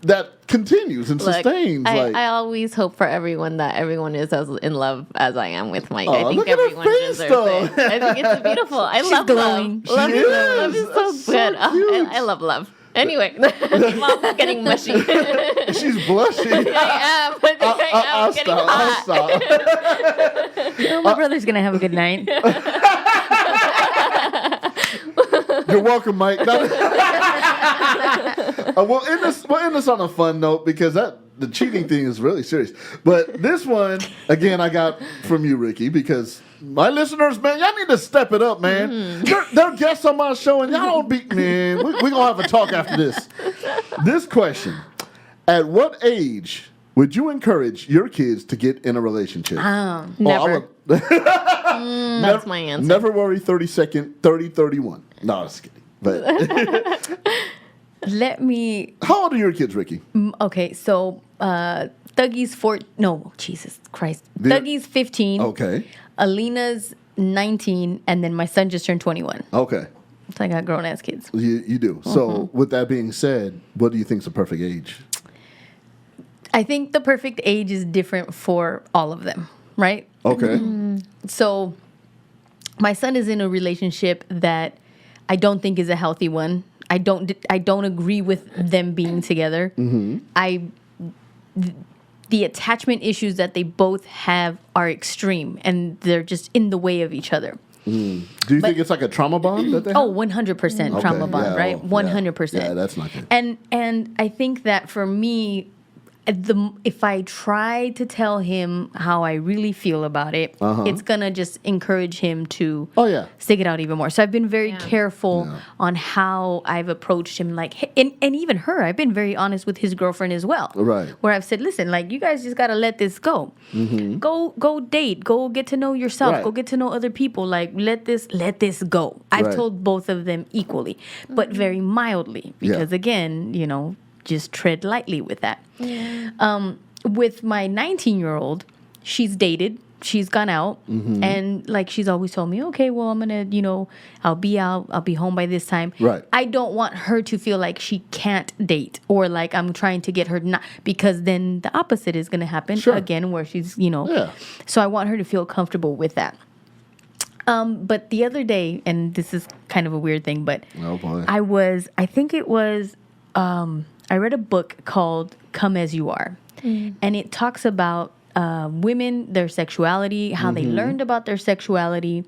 that continues and Look, sustains. I always hope for everyone that everyone is as in love as I am with Mike. I think look at her everyone face, deserves though. it. I think it's beautiful. I She's love glowing. love. Love She is, is. love is so That's so good. Oh, cute. I love love. Anyway, mom's getting mushy. She's blushing. I am. I am getting hot. I'll stop. Oh, my brother's going to have a good night. You're welcome, Mike. We'll end this on a fun note because the cheating thing is really serious. But this one, again, I got from you, Ricky, because my listeners, man, y'all need to step it up, man. They're guests on my show, and y'all don't beat, man. We're going to have a talk after this. This question, at what age would you encourage your kids to get in a relationship? Never. That's my answer. Never worry, 30-31. No, I was kidding. But Let me. how old are your kids, Ricky? Okay, so Dougie's Jesus Christ. Dougie's 15. Okay. Alina's 19, and then my son just turned 21. Okay. So I got grown ass kids. You do. So with that being said, what do you think is the perfect age? I think the perfect age is different for all of them, right? Okay. So my son is in a relationship that I don't think is a healthy one. I don't agree with them being together. The attachment issues that they both have are extreme, and they're just in the way of each other. Do you think it's like a trauma bond that they have? Oh, 100% trauma Okay, bond, yeah, right? oh, yeah. 100%. Yeah, that's not good. And I think that for me, if I try to tell him how I really feel about it, it's gonna just encourage him to Oh, yeah. stick it out even more. So I've been very careful on how I've approached him, and even her. I've been very honest with his girlfriend as well, Right. Where I've said, listen, like, you guys just gotta let this go. Go date. Go get to know yourself. Right. Go get to know other people. Like, let this go. I've Right. told both of them equally, but very mildly, because again, just tread lightly with that. With my 19-year-old, she's dated, she's gone out, and like she's always told me, okay, well, I'm gonna, I'll be out, I'll be home by this time. Right. I don't want her to feel like she can't date, or like I'm trying to get her not, because then the opposite is gonna happen again, where she's, Yeah. So I want her to feel comfortable with that. But the other day, and this is kind of a weird thing, but Oh, boy. I read a book called Come As You Are, and it talks about women, their sexuality, how they learned about their sexuality,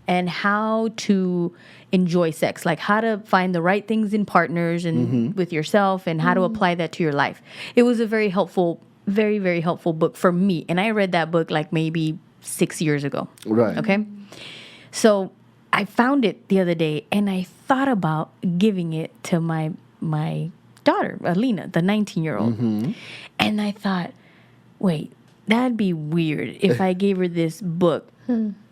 and how to enjoy sex, like how to find the right things in partners and with yourself, and how to apply that to your life. It was a very helpful, very, very helpful book for me. And I read that book like maybe 6 years ago. Right. Okay. So I found it the other day, and I thought about giving it to my daughter, Alina, the 19-year-old. And I thought, wait, that'd be weird if I gave her this book.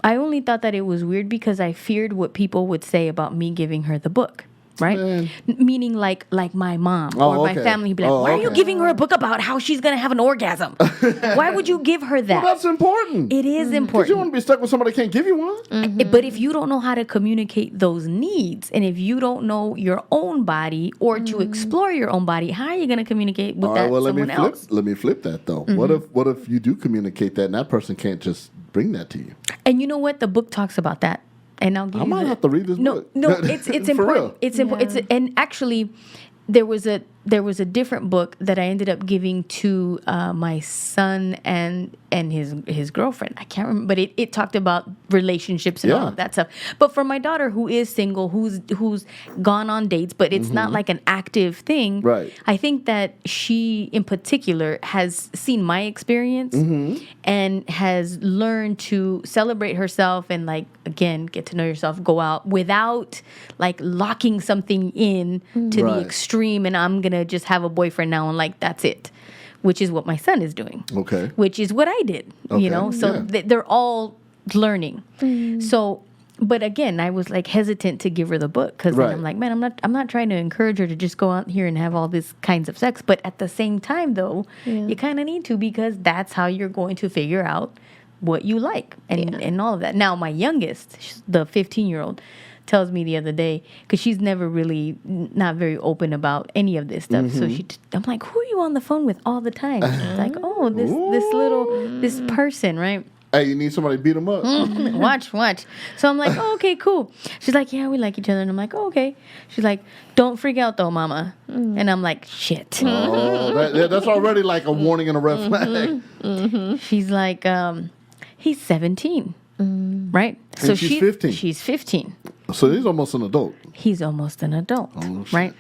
I only thought that it was weird because I feared what people would say about me giving her the book. Right? Meaning like my mom or my family would be like, why are you giving her a book about how she's going to have an orgasm? Why would you give her that? Well, that's important. It is Because important. you don't want to be stuck with somebody that can't give you one. But if you don't know how to communicate those needs, and if you don't know your own body or to explore your own body, how are you going to communicate with someone else? Let me flip that though. What if you do communicate that and that person can't just bring that to you? And you know what? The book talks about that. And I'll give I you might have to read this book. No, it's For important. real. It's important. Yeah. And actually, there was a different book that I ended up giving to my son and his girlfriend. I can't remember, but it talked about relationships and all of that stuff. But for my daughter, who is single, who's gone on dates, but it's not like an active thing. Right. I think that she, in particular, has seen my experience and has learned to celebrate herself and, like, again, get to know yourself, go out without like locking something in to the extreme, and I'm gonna just have a boyfriend now and like that's it, which is what my son is doing. Okay. Which is what I did. Okay. You know, so they're all learning. So, but again, I was like hesitant to give her the book because I'm like, man, I'm not trying to encourage her to just go out here and have all these kinds of sex. But at the same time, though, you kind of need to, because that's how you're going to figure out what you like and all of that. Now, my youngest, the 15-year-old, tells me the other day, because she's never really not very open about any of this stuff. So I'm like, who are you on the phone with all the time? She's like, oh, this person, right? Hey, you need somebody to beat them up. Watch. So I'm like, oh, okay, cool. She's like, yeah, we like each other. And I'm like, oh, okay. She's like, don't freak out though, mama. And I'm like, shit. Oh, that's already like a warning and a red flag. She's like, he's 17. Right? And so she's 15. She's 15. So he's almost an adult. He's almost an adult, right?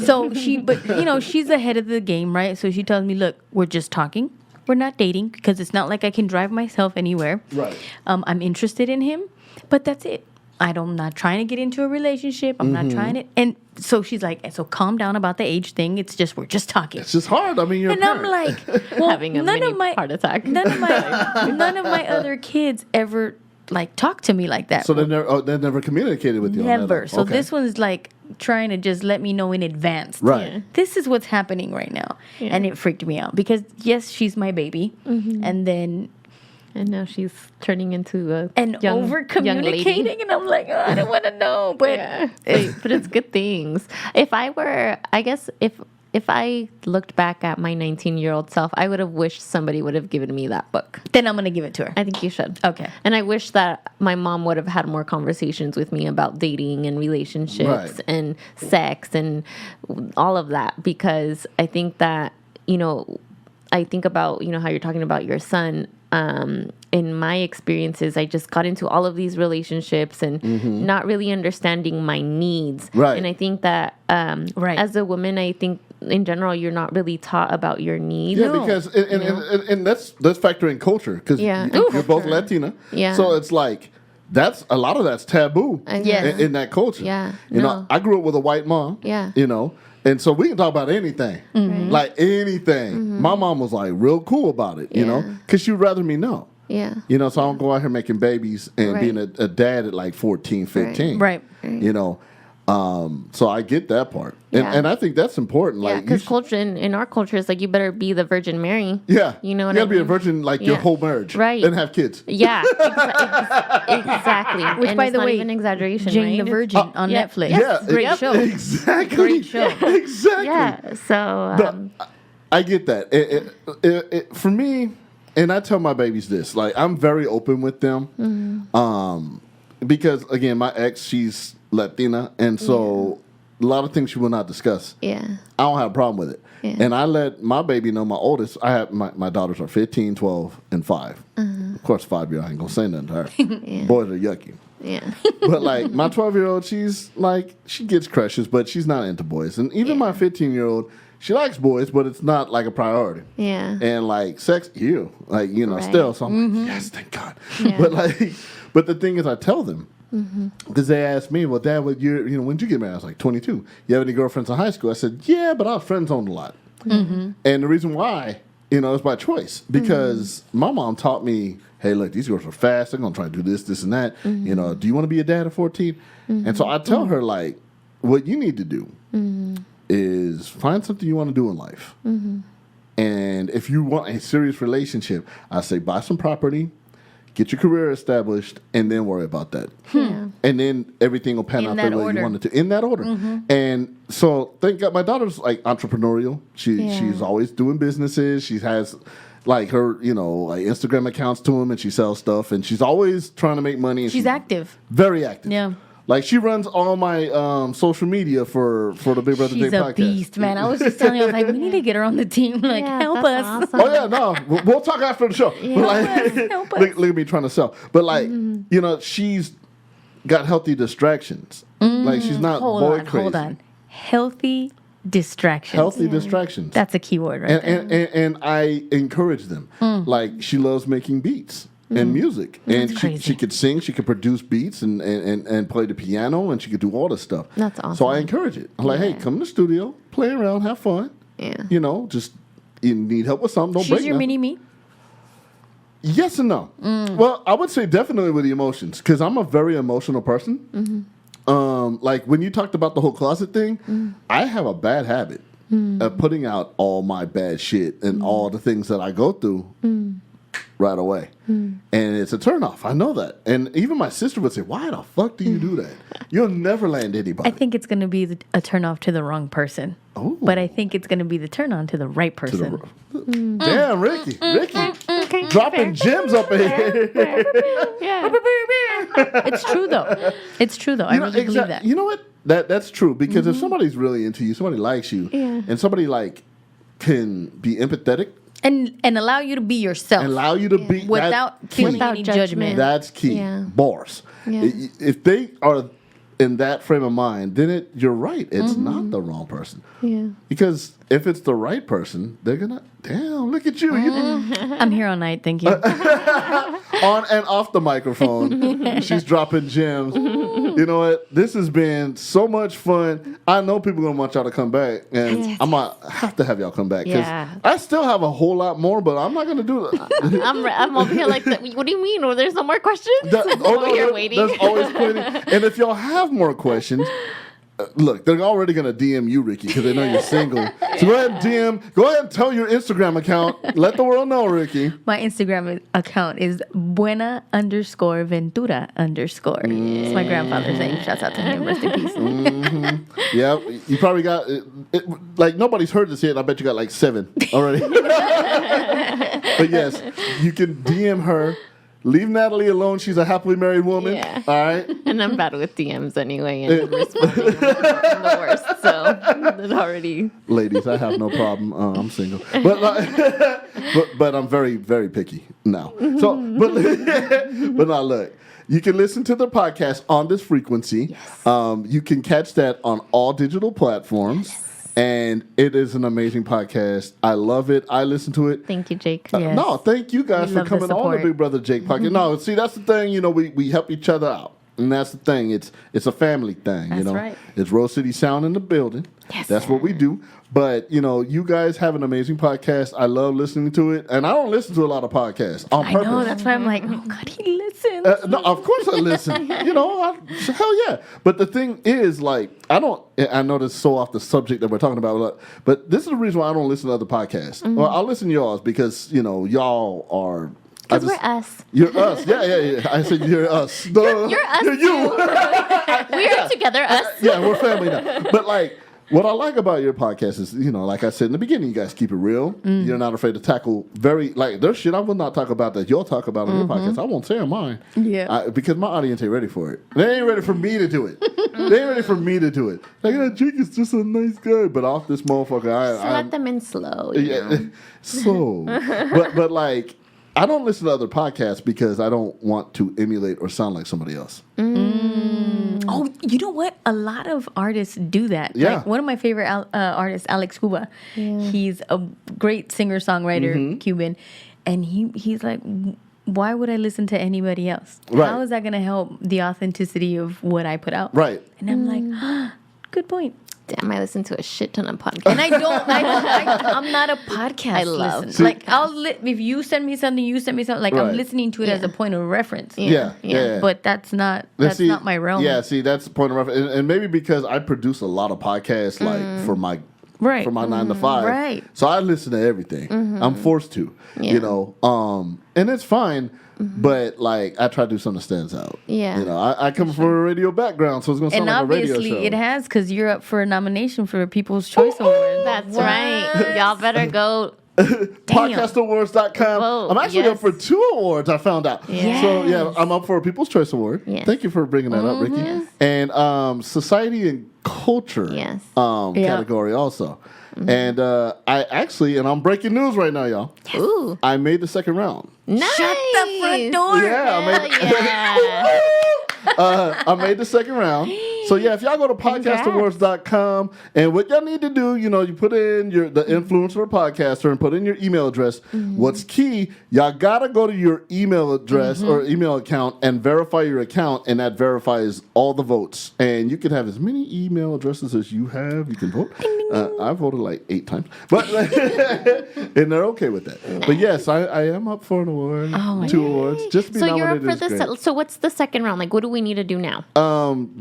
So she's ahead of the game, right? So she tells me, look, we're just talking. We're not dating, because it's not like I can drive myself anywhere. Right. I'm interested in him, but that's it. I'm not trying to get into a relationship. I'm not trying to. And so she's like, so calm down about the age thing. It's just, we're just talking. It's just hard. I mean, you're and a I'm parent. like, well, Having a mini heart attack. None of my other kids ever like talk to me like that. So they never communicated with you. Never. So this one's like trying to just let me know in advance. Right. Yeah. This is what's happening right now. Yeah. And it freaked me out because yes, she's my baby. And now she's turning into a over communicating, and I'm like, oh, I don't want to know, but but it's good things. If I looked back at my 19-year-old self, I would have wished somebody would have given me that book. Then I'm going to give it to her. I think you should. Okay. And I wish that my mom would have had more conversations with me about dating and relationships and sex and all of that, because I think that, I think about, how you're talking about your son. In my experiences, I just got into all of these relationships and not really understanding my needs. Right. And I think that as a woman, I think in general, you're not really taught about your needs. Yeah, because and let's factor in culture, because you're both Latina. Yeah. So it's like a lot of that's taboo in that culture. Yeah. I grew up with a white mom. Yeah. And so we can talk about anything, like anything. My mom was like real cool about it, because she'd rather me know. Yeah. So I don't go out here making babies and being a dad at like 14, 15. Right. So I get that part. And I think that's important. Yeah, like, because culture in our culture is like, you better be the Virgin Mary. Yeah. You know what you I gotta mean? be a virgin like your whole marriage. Right. And have kids. Yeah. Exactly. Which, and by it's the not way, even exaggeration, Jane right? the Virgin on Netflix. Yeah. Great show. Exactly. Great show. Exactly. Yeah. So I get that. For me, and I tell my babies this, like, I'm very open with them. Because again, my ex, she's Latina, and so a lot of things she will not discuss. Yeah. I don't have a problem with it. Yeah. And I let my baby know, my oldest, I have my daughters are 15, 12, and 5. Of course, 5-year-old, I ain't going to say nothing to her. Boys are yucky. Yeah. But like my 12-year-old, she's like, she gets crushes, but she's not into boys. And even my 15-year-old, she likes boys, but it's not like a priority. Yeah. And like sex, like, Right. still. So I'm like, yes, thank God. Yeah. But the thing is, I tell them, because they asked me, well, Dad, when did you get married? I was like, 22. You have any girlfriends in high school? I said, yeah, but I was friend zoned a lot. And the reason why, is by choice. Because my mom taught me, hey, look, these girls are fast. They're going to try to do this, this, and that. Do you want to be a dad at 14? And so I tell her, like, what you need to do is find something you want to do in life. And if you want a serious relationship, I say buy some property, get your career established, and then worry about that. Yeah. And then everything will pan out the way you want it to. In that order. And so thank God my daughter's like entrepreneurial. She's always doing businesses. She has like her, like Instagram accounts to him, and she sells stuff, and she's always trying to make money. And She's active. very active. Yeah. Like she runs all my social media for the Big Brother She's Jay a podcast. beast, man. I was just telling you, I was like, we need to get her on the team. Like, Yeah, help that's us. awesome. Oh yeah, no, we'll talk after the show. But like, Help us. look at me trying to sell. But like, she's got healthy distractions. Like she's not boy crazy. Hold on. Healthy distractions. Healthy distractions. That's a key word right there. And I encourage them. Like she loves making beats and music, and crazy. she could sing, she could produce beats and play the piano, and she could do all this stuff. That's awesome. So I encourage it. I'm like, hey, come in the studio, play around, have fun. Yeah. Just you need help with something, don't She's break your nothing. mini-me. Yes and no. Well, I would say definitely with the emotions, because I'm a very emotional person. Like when you talked about the whole closet thing, I have a bad habit of putting out all my bad shit and all the things that I go through right away. And it's a turnoff. I know that. And even my sister would say, why the fuck do you do that? You'll never land anybody. I think it's going to be a turn-off to the wrong person. Oh. But I think it's going to be the turn-on to the right To the- person. Damn, Ricky, dropping gems up in here. Yeah. It's true, though. It's true, though. I really believe that. You know what? That's true, because if somebody's really into you, somebody likes you, and somebody like can be empathetic And allow you to be yourself. and allow you to be without that's feeling key. Without any judgment. judgment. That's key. Yeah. Bars. Yeah. If they are in that frame of mind, then you're right. It's not the wrong person. Yeah. Because if it's the right person, they're gonna look at you. I'm here all night. Thank you. On and off the microphone. She's dropping gems. You know what? This has been so much fun. I know people are gonna want y'all to come back, and I'm gonna have to have y'all come back because Yeah. I still have a whole lot more, but I'm not gonna do that. I'm over here like, what do you mean? Or there's no more questions? Over here waiting. There's always plenty. And if y'all have more questions, look, they're already gonna DM you, Ricky, because they know you're single. So go ahead and DM. Go ahead and tell your Instagram account. Let the world know, Ricky. My Instagram account is buena_ventura_. It's my grandfather's name. Shouts out to him. Rest in peace. Yeah, you probably got like nobody's heard this yet. I bet you got like 7 already. But yes, you can DM her. Leave Natalie alone. She's a happily married woman. Yeah. All right. And I'm bad with DMs anyway, and responding I'm the worst. So it already. Ladies, I have no problem. I'm single, but I'm very, very picky now. So, but now look, you can listen to the podcast on this frequency. Yes. You can catch that on all digital platforms. Yes. And it is an amazing podcast. I love it. I listen to it. Thank you, Jake. Yes. No, thank you guys We for love the coming on the support. Big Brother Jake podcast. No, see, that's the thing. We help each other out. And that's the thing. It's a family thing. That's right. It's Rose City Sound in the building. Yes. That's what we do. But, you guys have an amazing podcast. I love listening to it. And I don't listen to a lot of podcasts on I purpose. know. That's why I'm like, oh, God, he listens. No, of course I listen. Hell yeah. But the thing is, like, I know this is so off the subject that we're talking about, but this is the reason why I don't listen to other podcasts. Well, I'll listen to yours because, y'all are... Because we're us. You're us. Yeah. I said you're us. You're us. You're you. We are together, us. Yeah, we're family now. But like, What I like about your podcast is, like I said in the beginning, you guys keep it real. You're not afraid to tackle there's shit I will not talk about that you'll talk about on your podcast. I won't say on mine. Yeah. Because my audience ain't ready for it. They ain't ready for me to do it. They ain't ready for me to do it. Like, Jake is just a nice guy, but off this motherfucker, Let them in slow. But like, I don't listen to other podcasts because I don't want to emulate or sound like somebody else. Oh, you know what? A lot of artists do that. Yeah. Like one of my favorite artists, Alex Cuba. He's a great singer-songwriter, Cuban. And he's like, why would I listen to anybody else? Right. How is that going to help the authenticity of what I put out? Right. And I'm like, good point. Damn, I listen to a shit ton of podcasts. And I'm not a podcast listener. See- Like, if you send me something, like, Right. I'm listening to it as a point of reference. Yeah. But that's not my realm. Yeah, see, that's the point of reference. And maybe because I produce a lot of podcasts, like, for my Right. for my 9 to 5. Right. So I listen to everything. I'm forced to, and it's fine. But like, I try to do something that stands out. Yeah. I come from a radio background, so it's gonna sound And like a radio obviously show. it has, because you're up for a nomination for a People's Choice Award. That's right. Y'all better go. Podcastawards.com. Whoa, I'm actually up for 2 awards, I found out. Yes. So yeah, I'm up for a People's Choice Award. Yes. Thank you for bringing that up, Ricky. And Society and Culture Yes. category also. And I'm breaking news right now, y'all. Ooh. I made the second round. Nice. Shut the front door. Yeah, I made the second round. So yeah, if y'all go to podcastawards.com, and what y'all need to do, you put in the influencer or podcaster and put in your email address. What's key, y'all gotta go to your email address or email account and verify your account, and that verifies all the votes. And you can have as many email addresses as you have. You can vote. I voted like 8 times, but and they're okay with that. Nice. But yes, I am up for an award, 2 awards. Just to be So you're up nominated for is this. great. So what's the second round? Like, what do we need to do now?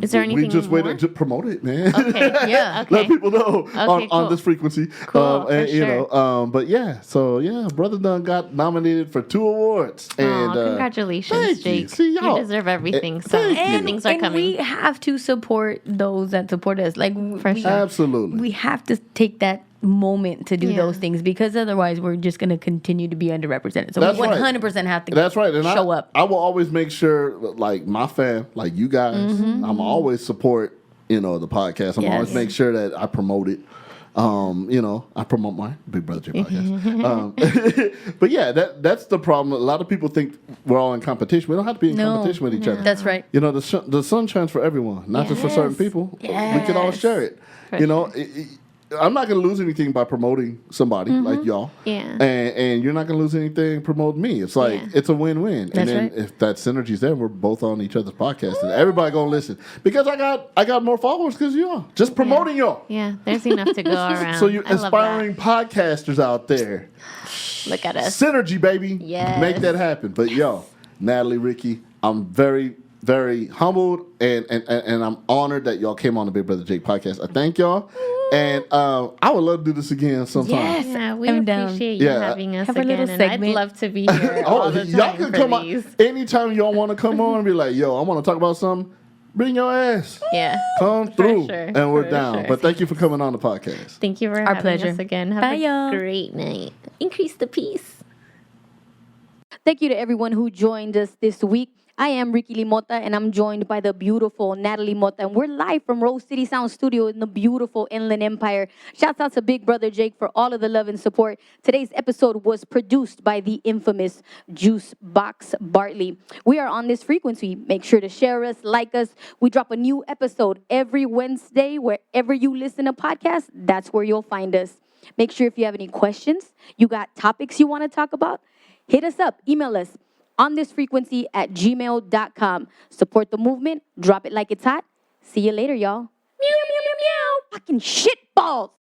Is there anything We just more? waited to promote it, man. Okay. Yeah. Okay. Let people know on cool. this frequency. Cool, for sure. But yeah, so yeah, Brother Dunn got nominated for 2 awards. And congratulations, thank Jake. you. See, y'all. You deserve everything. So thank good you. things are And coming. we have to support those that support us. Like, Absolutely. we have to take that moment to do Yeah. those things, because otherwise we're just going to continue to be underrepresented. So That's we right. 100% have to That's right. And show up. I will always make sure, like my fam, like you guys, I'm always support, the podcast. I'm always Yes. make sure that I promote it. I promote my Big Brother J podcast. But yeah, that's the problem. A lot of people think we're all in competition. We don't have to be in competition with each other. That's right. The sun shines for everyone, not just for certain people. We can all share it. I'm not going to lose anything by promoting somebody like y'all. Yeah. And you're not going to lose anything promoting me. It's like, it's a win-win. That's and then right. if that synergy's there, we're both on each other's podcast. And everybody going to listen. Because I got more followers because y'all. Just promoting y'all. Yeah, there's enough to go around. So you I love aspiring podcasters out there. that. Look at us. Synergy, baby. Yes. Make that happen. But Natalie, Ricky, I'm very, very humbled and I'm honored that y'all came on the Big Brother Jake podcast. I thank y'all. And I would love to do this again sometime. Yes. Yeah, we I'm down. appreciate you Yeah. having us Have a again, little and I'd segment. love to be here all the time y'all can for come these. on anytime y'all want to come on and be like, yo, I want to talk about something. Bring your ass. Yeah. Come through, sure, and we're for down. sure. But thank you for coming on the podcast. Thank you for Our having pleasure. us again. Have Bye, a y'all. great night. Increase the peace. Thank you to everyone who joined us this week. I am Ricky Limota, and I'm joined by the beautiful Natalie Mota. And we're live from Rose City Sound Studio in the beautiful Inland Empire. Shouts out to Big Brother Jake for all of the love and support. Today's episode was produced by the infamous Juice Box Bartley. We are on this frequency. Make sure to share us, like us. We drop a new episode every Wednesday. Wherever you listen to podcasts, that's where you'll find us. Make sure if you have any questions, you got topics you want to talk about, hit us up, email us on this frequency at gmail.com. Support the movement. Drop it like it's hot. See you later, y'all. Meow, meow, meow, meow. Fucking shit balls.